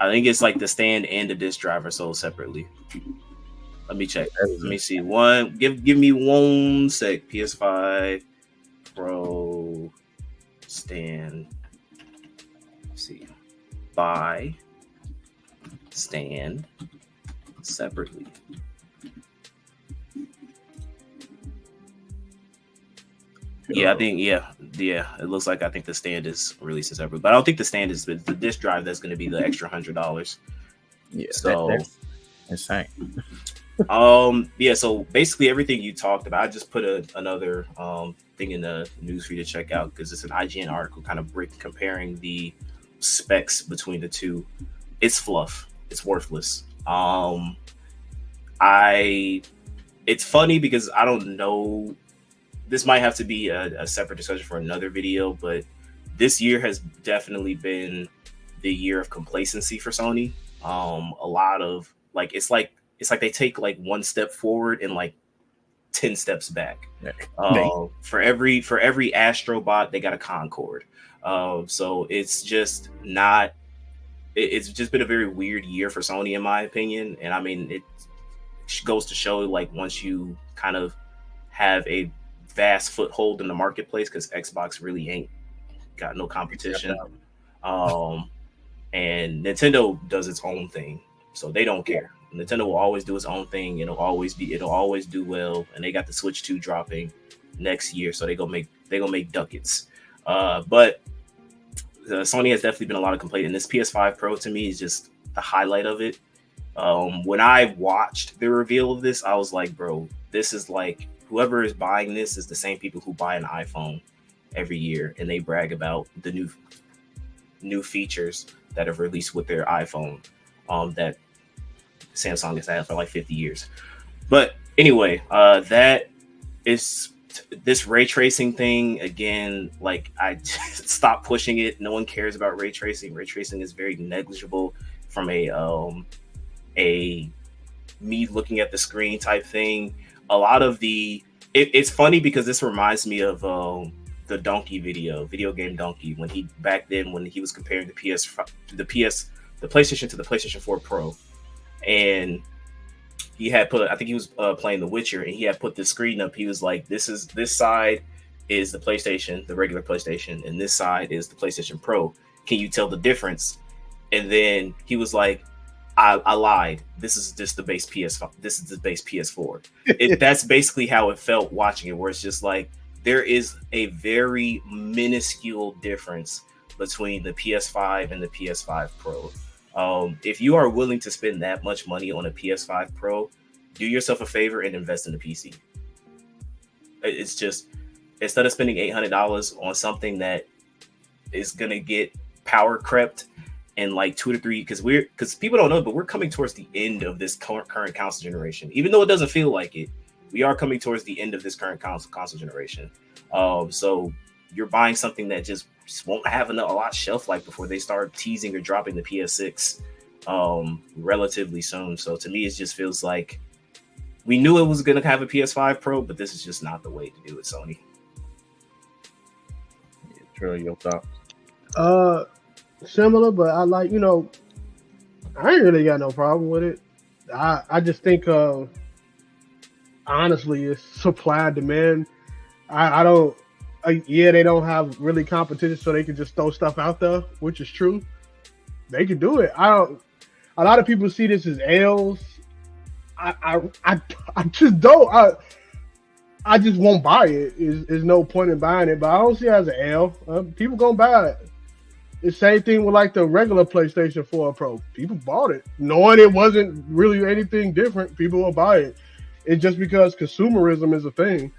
I think it's like the stand and the disk drive are sold separately. Let me check. Let me see. Give me 1 sec. PS5 Pro stand. Let's see. Buy stand separately. Yeah, I think it looks like I think the stand is released separately, but I don't think the stand is the disk drive. That's going to be the extra $100. Yeah, so that's insane. Yeah, so basically everything you talked about, I just put another thing in the news for you to check out because it's an IGN article kind of comparing the specs between the two. It's fluff. It's worthless. It's funny because I don't know. This might have to be a separate discussion for another video, but this year has definitely been the year of complacency for Sony. A lot of it's like they take like one step forward and like 10 steps back. For every Astrobot, they got a Concorde. So it's just not. It's just been a very weird year for Sony, in my opinion. And I mean, it goes to show like once you kind of have a vast foothold in the marketplace, because Xbox really ain't got no competition. And Nintendo does its own thing, so they don't care. Nintendo will always do its own thing. It'll always do well, and they got the Switch 2 dropping next year, so they gonna make ducats. But Sony has definitely been a lot of complaint, and this PS5 Pro to me is just the highlight of it. When I watched the reveal of this, I was like, bro, this is like whoever is buying this is the same people who buy an iPhone every year, and they brag about the new features that have released with their iPhone that Samsung has had for like 50 years. But anyway, that is this ray tracing thing again. Like, I stopped pushing it. No one cares about ray tracing. Ray tracing is very negligible from a me looking at the screen type thing. A lot of it's funny because this reminds me of the Donkey video game Donkey, when he was comparing the PlayStation to the PlayStation 4 Pro, and he had put, I think he was playing The Witcher, and he had put the screen up. He was like, this side is the PlayStation, the regular PlayStation, and this side is the PlayStation Pro. Can you tell the difference? And then he was like, I lied. This is just the base PS5. This is the base PS4. That's basically how it felt watching it, where it's just like there is a very minuscule difference between the PS5 and the PS5 Pro. If you are willing to spend that much money on a PS5 Pro, do yourself a favor and invest in the PC. It's just, instead of spending $800 on something that is gonna get power crept in like 2 to 3, because people don't know, but we're coming towards the end of this current console generation. Even though it doesn't feel like it, we are coming towards the end of this current console generation. So you're buying something that just won't have a lot shelf life before they start teasing or dropping the PS6 relatively soon. So to me, it just feels like we knew it was going to have a PS5 Pro, but this is just not the way to do it, Sony. Yeah, Trey, your thoughts? Similar, but I like, I ain't really got no problem with it. I just think honestly, it's supply and demand. I don't. They don't have really competition, so they can just throw stuff out there, which is true. They can do it. A lot of people see this as L's. I just don't. I just won't buy it. Is no point in buying it, but I don't see it as an L. People gonna buy it. The same thing with like the regular PlayStation 4 Pro. People bought it, knowing it wasn't really anything different. People will buy it. It's just because consumerism is a thing.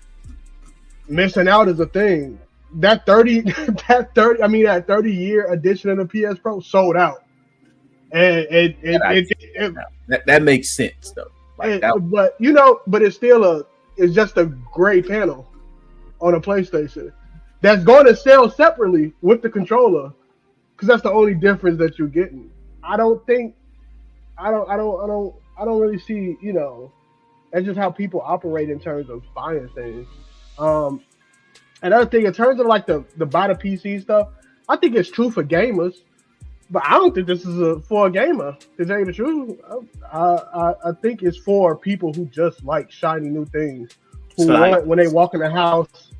Missing out is a thing. That 30-year edition of the PS Pro sold out. And that makes sense though. Like but it's just a gray panel on a PlayStation that's going to sell separately with the controller, because that's the only difference that you're getting. I don't really see, that's just how people operate in terms of buying things. Another thing, in terms of like the buy the PC stuff, I think it's true for gamers, but I don't think this is for a gamer. To tell you the truth, I think it's for people who just like shiny new things. When they walk in the house,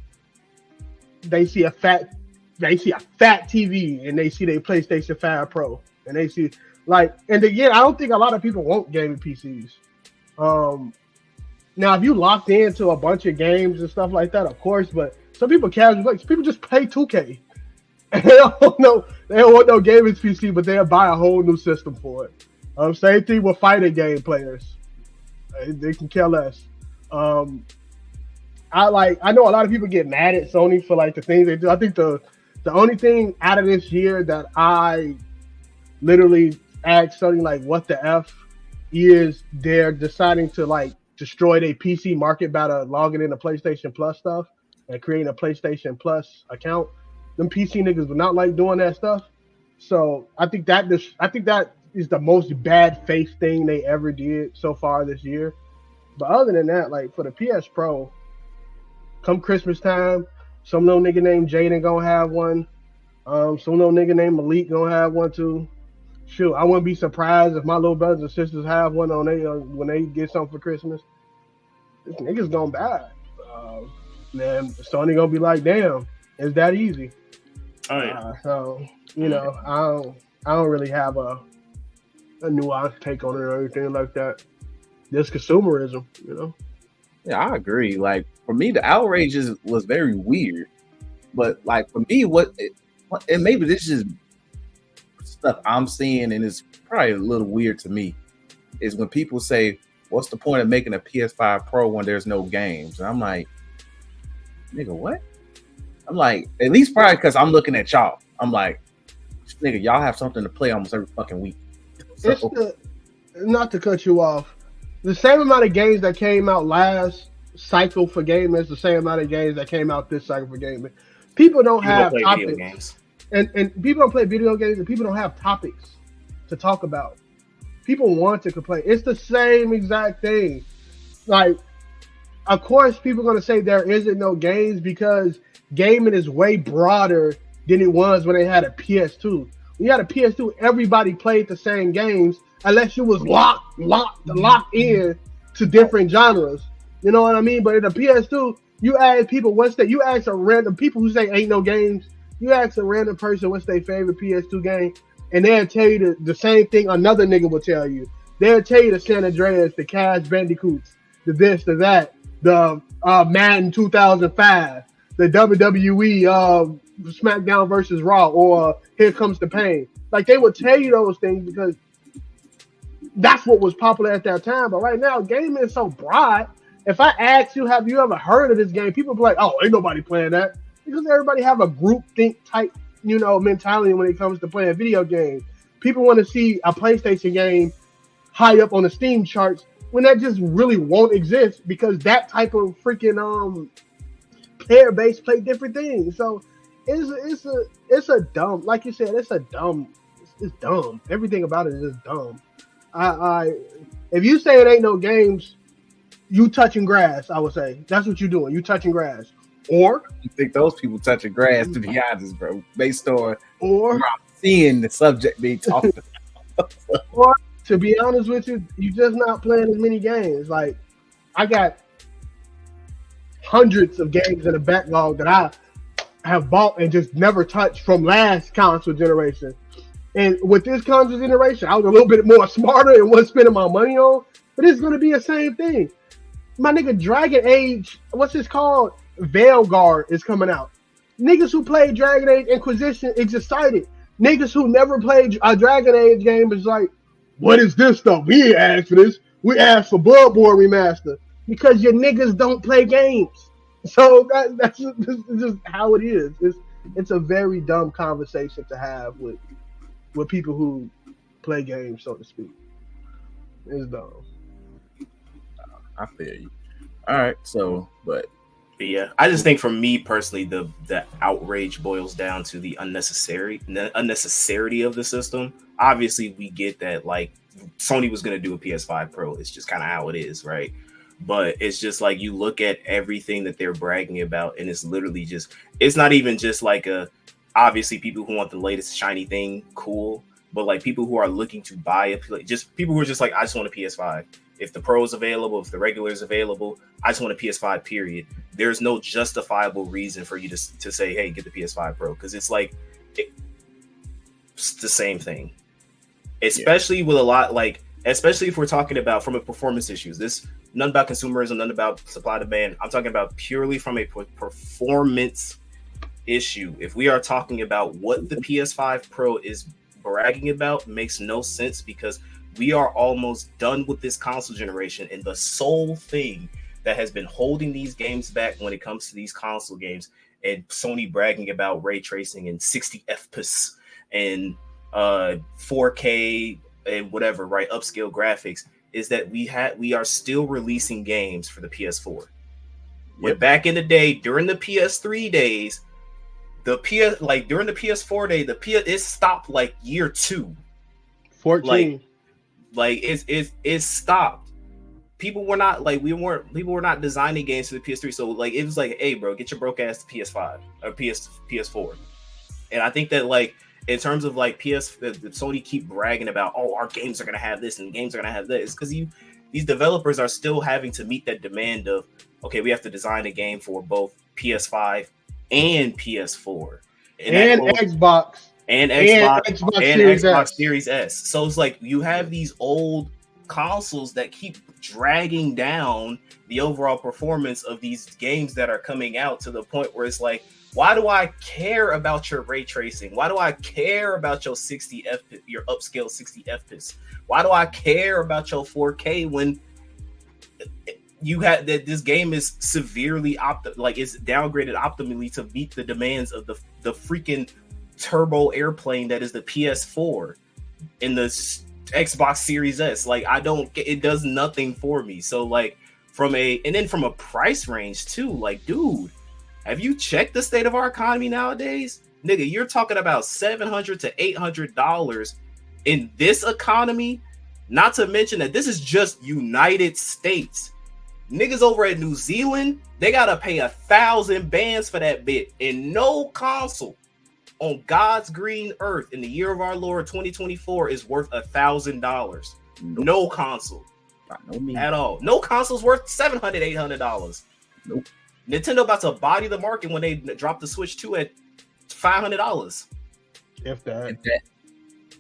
they see a fat TV and they see their PlayStation 5 Pro and they see I don't think a lot of people want gaming PCs. Now if you locked into a bunch of games and stuff like that, of course, but some people people just play 2K. And they don't want no gaming PC, but they'll buy a whole new system for it. Same thing with fighting game players. They can care less. I know a lot of people get mad at Sony for like the things they do. I think the only thing out of this year that I literally asked Sony like what the F is they're deciding to like destroy their PC market by logging into PlayStation Plus stuff and creating a PlayStation Plus account. Them PC niggas would not like doing that stuff. So I think that is the most bad faith thing they ever did so far this year. But other than that, like for the PS Pro, come Christmas time, some little nigga named Jaden gonna have one. Some little nigga named Malik gonna have one too. Shoot, I wouldn't be surprised if my little brothers and sisters have one when they get something for Christmas. This nigga's gonna buy it. Then Sony gonna be like, damn, it's that easy. Oh yeah. I don't really have a nuanced take on it or anything like that. Just consumerism, Yeah, I agree. Like for me, the outrage was very weird, but like for me, and maybe this is stuff I'm seeing, and it's probably a little weird to me, is when people say, "What's the point of making a PS5 Pro when there's no games?" And I'm like, nigga, what? I'm like, at least probably because I'm looking at y'all. I'm like, nigga, y'all have something to play almost every fucking week. So, not to cut you off, the same amount of games that came out last cycle for gaming is the same amount of games that came out this cycle for gaming. People don't have topics. And people don't play video games, and people don't have topics to talk about. People want to complain. It's the same exact thing. Like, of course, people are going to say there isn't no games because gaming is way broader than it was when they had a PS2. When you had a PS2, everybody played the same games unless you was locked in to different genres. You know what I mean? But in a PS2, you ask people you ask a random people who say ain't no games, you ask a random person what's their favorite PS2 game, and they'll tell you the same thing another nigga will tell you. They'll tell you the San Andreas, the Crash Bandicoots, the this, the that, the Madden 2005, the WWE SmackDown versus Raw, or Here Comes the Pain. Like, they would tell you those things because that's what was popular at that time. But right now, gaming is so broad. If I ask you, have you ever heard of this game? People be like, oh, ain't nobody playing that. Because everybody have a group think type, mentality when it comes to playing video games. People want to see a PlayStation game high up on the Steam charts when that just really won't exist, because that type of freaking player base play different things. So it's a dumb, like you said, it's dumb. Everything about it is just dumb. If you say it ain't no games, you touching grass, I would say. That's what you're doing. You touching grass. Or you think those people touching grass, to be honest, bro, based on seeing the subject being talked about. Or to be honest with you, you're just not playing as many games. Like, I got hundreds of games in the backlog that I have bought and just never touched from last console generation. And with this console generation, I was a little bit more smarter and wasn't spending my money on, but it's going to be the same thing. My nigga, Dragon Age, what's this called? Veilguard is coming out. Niggas who played Dragon Age Inquisition is excited. Niggas who never played a Dragon Age game is like, what is this stuff? We ain't asked for this. We asked for Bloodborne Remaster because your niggas don't play games. So that's just how it is. It's a very dumb conversation to have with people who play games, so to speak. It's dumb. I feel you. All right, so but yeah, I just think for me personally, the outrage boils down to the unnecessity of the system. Obviously, we get that like Sony was going to do a PS5 Pro. It's just kind of how it is, right? But it's just like you look at everything that they're bragging about, and it's literally just, it's not even just like obviously people who want the latest shiny thing, cool, but like people who are looking to buy just people who are just like, I just want a PS5. If the Pro is available, if the regular is available, I just want a PS5, period. There's no justifiable reason for you to say, hey, get the PS5 Pro, because it's like, it's the same thing. Especially with a lot, like, especially if we're talking about from a performance issues. This, none about consumerism, none about supply demand. I'm talking about purely from a performance issue. If we are talking about what the PS5 Pro is bragging about, makes no sense, because we are almost done with this console generation, and the sole thing that has been holding these games back when it comes to these console games, and Sony bragging about ray tracing and 60 FPS and 4K and whatever, right, upscale graphics, is that we are still releasing games for the PS4. When back in the day, during the PS3 days, during the PS4 day, it stopped like year 2. 14. Like it stopped. People were not designing games for the PS3. So like it was like, hey bro, get your broke ass to PS5 or PS4. And I think that like in terms of like Sony keep bragging about, oh, our games are gonna have this and games are gonna have this, because these developers are still having to meet that demand of, okay, we have to design a game for both PS5 and PS4 and Xbox. And Xbox Series S. So it's like you have these old consoles that keep dragging down the overall performance of these games that are coming out, to the point where it's like, why do I care about your ray tracing? Why do I care about your 60 FPS, your upscale 60 FPS? Why do I care about your 4K when you had that this game is severely it's downgraded optimally to meet the demands of the freaking turbo airplane that is the PS4 in the Xbox Series S. Like, it does nothing for me. So like from a price range too, like, dude, have you checked the state of our economy nowadays? Nigga, you're talking about $700 to $800 in this economy. Not to mention that this is just United States. Niggas over at New Zealand, they gotta pay 1,000 bands for that bit, and no console on God's green earth in the year of our Lord 2024 is worth $1,000. No console at all. No console's worth $700, $800. Nope. Nintendo about to body the market when they drop the Switch 2 at $500. If that.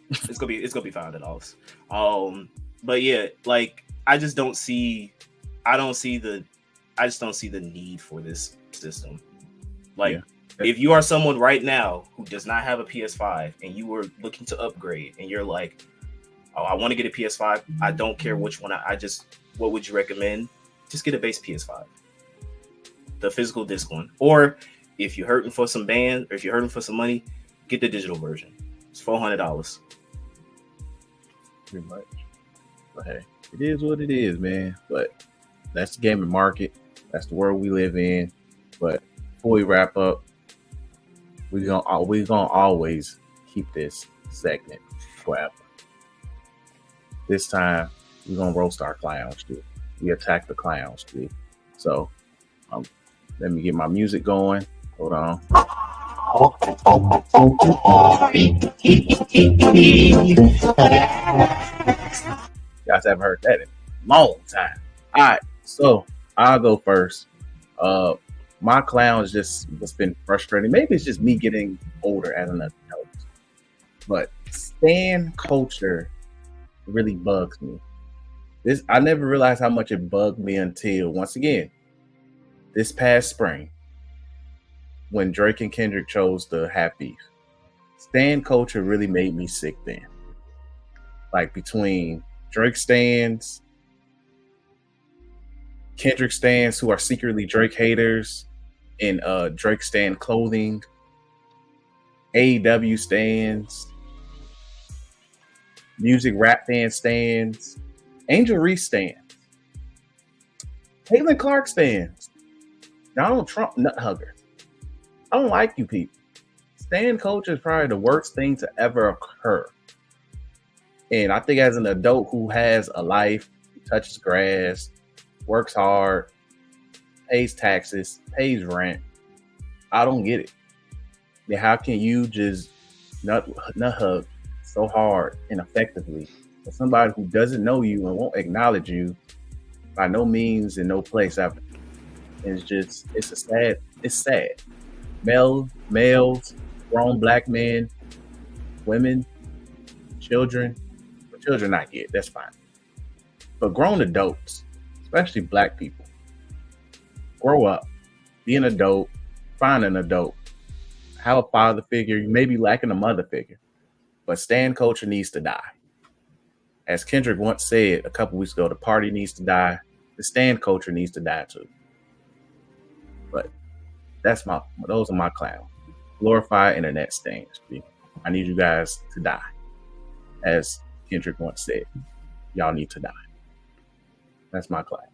It's gonna be $500. But yeah, like I just don't see the need for this system. Like, yeah. If you are someone right now who does not have a PS5 and you were looking to upgrade and you're like, oh, I want to get a PS5, I don't care which one, what would you recommend? Just get a base PS5, the physical disc one. Or if you're hurting for some band, or if you're hurting for some money, get the digital version. It's $400. Pretty much. But hey, it is what it is, man. But that's the gaming market. That's the world we live in. But before we wrap up, we're gonna always keep this segment forever. This time we're gonna roast our clowns too. We attack the clowns too. So let me get my music going. Hold on. You guys haven't heard that in a long time. All right, so I'll go first. My clown is just what's been frustrating. Maybe it's just me getting older as an adult, but stan culture really bugs me. This I never realized how much it bugged me until once again this past spring when Drake and Kendrick chose to have beef. Stan culture really made me sick then. Like between Drake stans, Kendrick stans who are secretly Drake haters, and Drake stan clothing, AEW stans, music rap fan stans, Angel Reese stans, Caitlin Clark stans, Donald Trump nut huggers. I don't like you people. Stan culture is probably the worst thing to ever occur. And I think as an adult who has a life, touches grass, works hard, pays taxes, pays rent, I don't get it. Then how can you just nut hug so hard and effectively for somebody who doesn't know you and won't acknowledge you by no means in no place ever? It's sad. Males, grown black men, women, children I get, that's fine. But grown adults, especially black people, grow up, be an adult, find an adult, have a father figure. You may be lacking a mother figure, but stan culture needs to die. As Kendrick once said a couple weeks ago, the party needs to die. The stan culture needs to die too. But those are my clowns. Glorify internet stans. I need you guys to die. As Kendrick once said, y'all need to die. That's my clown.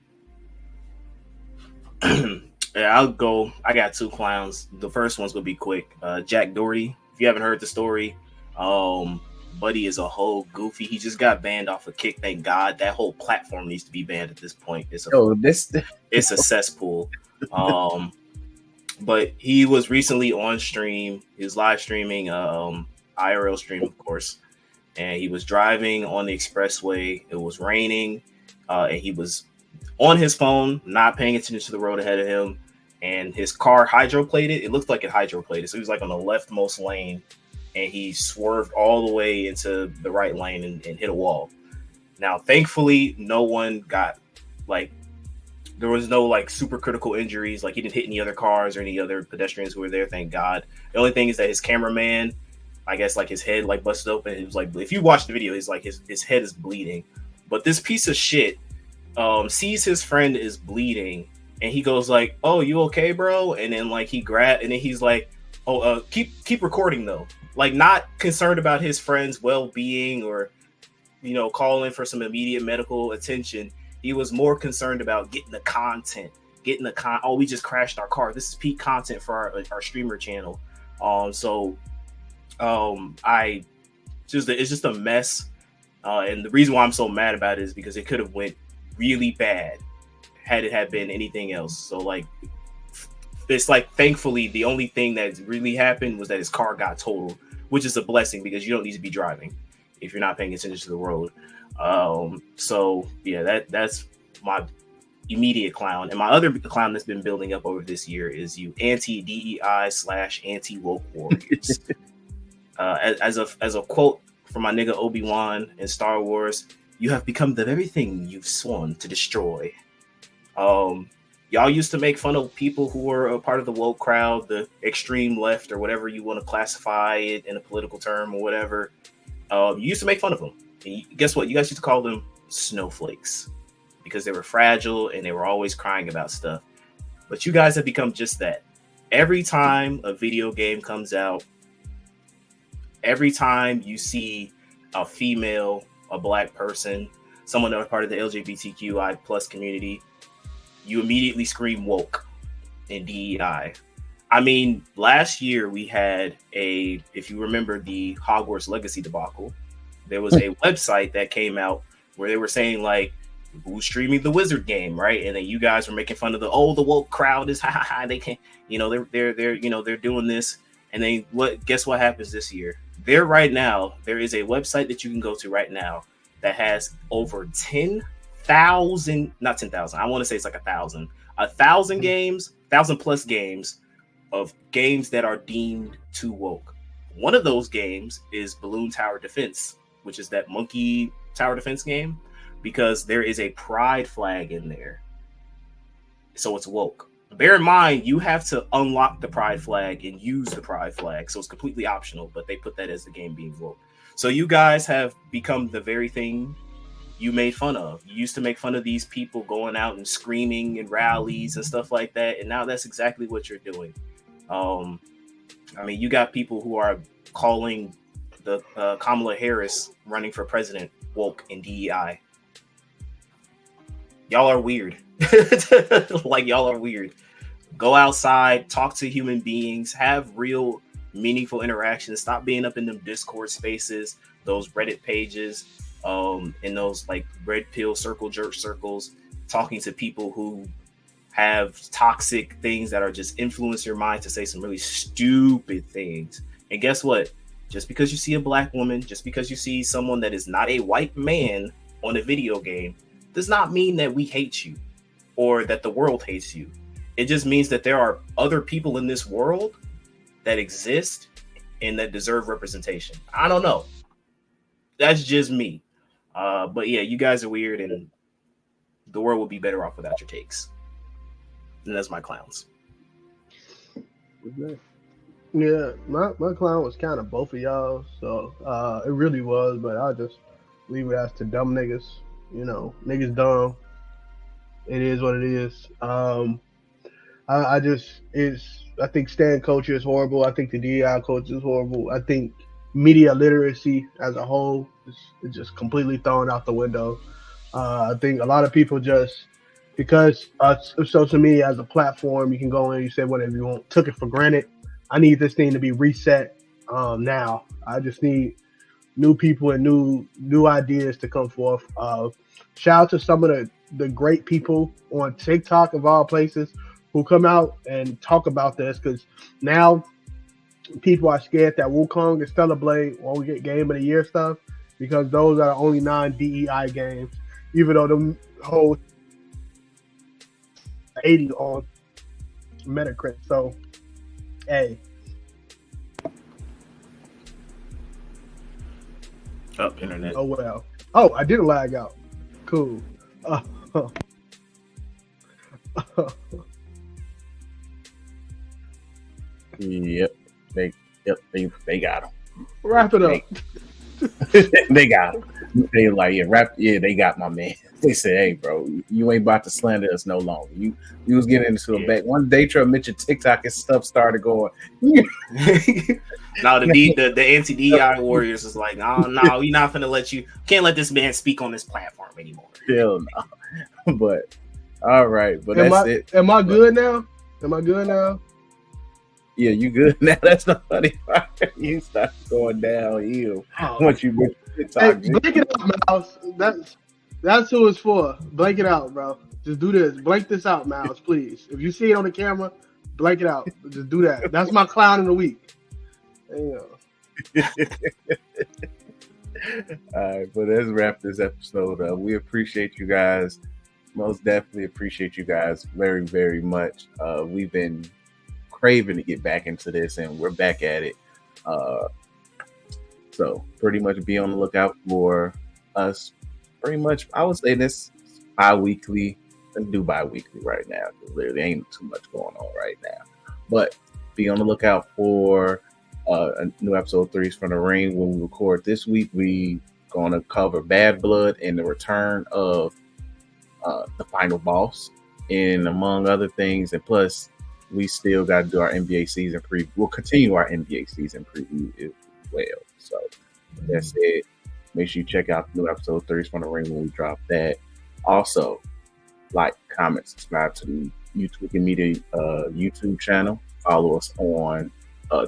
Yeah, I'll go. I got two clowns. The first one's gonna be quick. Jack Doherty. If you haven't heard the story, Buddy is a whole goofy. He just got banned off of Kick. Thank God. That whole platform needs to be banned at this point. It's a cesspool. But he was recently on stream. He was live streaming, IRL stream, of course. And he was driving on the expressway. It was raining, and he was on his phone, not paying attention to the road ahead of him. And his car hydroplated. It looked like it hydroplated. So he was like on the leftmost lane, and he swerved all the way into the right lane and hit a wall. Now, thankfully, no one got there was no super critical injuries. Like he didn't hit any other cars or any other pedestrians who were there. Thank God. The only thing is that his cameraman, I guess his head busted open. It was if you watch the video, his head is bleeding. But this piece of shit sees his friend is bleeding, and he goes "Oh, you okay, bro?" And then he grabbed, and then he's "Oh, keep recording though." Not concerned about his friend's well-being or calling for some immediate medical attention. He was more concerned about getting the content, oh, we just crashed our car. This is peak content for our streamer channel. It's just a mess. And the reason why I'm so mad about it is because it could have went really bad had it had been anything else. So it's thankfully the only thing that really happened was that his car got totaled, which is a blessing because you don't need to be driving if you're not paying attention to the road. So yeah, that's my immediate clown. And my other clown that's been building up over this year is you anti-DEI / anti-woke warriors. As a quote from my nigga Obi-Wan in Star Wars, you have become the very thing you've sworn to destroy. Y'all used to make fun of people who were a part of the woke crowd, the extreme left, or whatever you want to classify it in a political term or whatever. You used to make fun of them. And guess what? You guys used to call them snowflakes because they were fragile and they were always crying about stuff. But you guys have become just that. Every time a video game comes out, every time you see a female, a black person, someone that was part of the LGBTQI plus community, you immediately scream woke and DEI. I mean, last year we had if you remember the Hogwarts Legacy debacle, there was a website that came out where they were saying who's streaming the Wizard game, right? And then you guys were making fun of the woke crowd is they can't, they're doing this. And then guess what happens this year? There is a website that you can go to right now that has over 10,000, not 10,000. I want to say it's 1,000 games, 1,000 plus games of games that are deemed too woke. One of those games is Balloon Tower Defense, which is that monkey tower defense game. because there is a pride flag in there. So it's woke. Bear in mind, you have to unlock the pride flag and use the pride flag. So it's completely optional, but they put that as the game being woke. So you guys have become the very thing you made fun of. You used to make fun of these people going out and screaming in rallies and stuff like that. And now that's exactly what you're doing. I mean, you got people who are calling the Kamala Harris running for president woke and DEI. Y'all are weird. Like, y'all are weird. Go outside, talk to human beings, have real meaningful interactions. Stop being up in them Discord spaces, those Reddit pages, in those like red pill circle jerk circles, talking to people who have toxic things that are just influence your mind to say some really stupid things. And guess what? Just because you see a black woman, just because you see someone that is not a white man on a video game, does not mean that we hate you or that the world hates you. It just means that there are other people in this world that exist and that deserve representation. I don't know. That's just me. But yeah, you guys are weird and the world would be better off without your takes. And that's my clowns. Yeah, my clown was kind of both of y'all, so it really was, but I'll just leave it as to dumb niggas. You know, niggas dumb. It is what it is. I think stand culture is horrible. I think the DEI culture is horrible. I think media literacy as a whole is just completely thrown out the window. I think a lot of people just, because social media as a platform, you can go in, you say whatever you want, took it for granted. I need this thing to be reset now. I just need new people and new ideas to come forth. Shout out to some of the great people on TikTok of all places who come out and talk about this, because now people are scared that Wukong and Stellar Blade won't get Game of the Year stuff because those are the only non-DEI games, even though the whole 80 on Metacritic. So, hey. Oh, internet. Oh, well. Oh, I didn't lag out. Cool. Yep, they got him. Wrap it up. They got him. They like, they got my man. They said, hey, bro, you ain't about to slander us no longer. You was getting into a back. One day, Trump mentioned TikTok and stuff started going. Now the anti-DEI warriors is like, no, we're not gonna can't let this man speak on this platform anymore. Hell no. But all right, but that's it. Am I good now? Yeah, you good now. That's the funny part. You start going downhill once you get TikTok. Hey, blank it out, Mouse. That's who it's for. Blank it out, bro. Just do this. Blank this out, Mouse, please. If you see it on the camera, blank it out. Just do that. That's my clown of the week. All right, but let's wrap this episode up. We appreciate you guys. Most definitely appreciate you guys very, very much. We've been craving to get back into this, and we're back at it. So pretty much be on the lookout for us. Pretty much, I would say this bi-weekly. Let's do bi-weekly right now. There ain't too much going on right now. But be on the lookout for a new episode 3 from the ring. When we record this week, we gonna cover Bad Blood and the return of the final boss, and among other things. And plus, we still got to do our NBA season preview. We'll continue our NBA season preview as well. So that's it. Make sure you check out the new episode 3 from the ring when we drop that. Also, like, comment, subscribe to the YouTube Media YouTube channel. Follow us on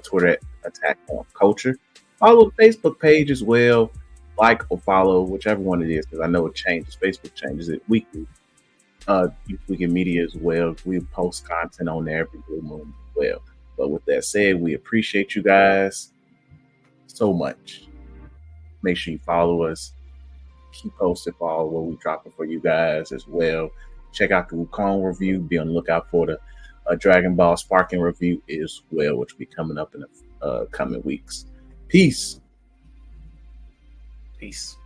Twitter at Attack on Culture. Follow the Facebook page as well. Like or follow, whichever one it is, because I know it changes. Facebook changes it weekly. YouTube Media as well. We post content on there every blue moon as well. But with that said, we appreciate you guys so much. Make sure you follow us. Keep posted for all what we dropping for you guys as well. Check out the Wukong review. Be on the lookout for the Dragon Ball Sparking review as well, which will be coming up in the coming weeks. Peace. Peace.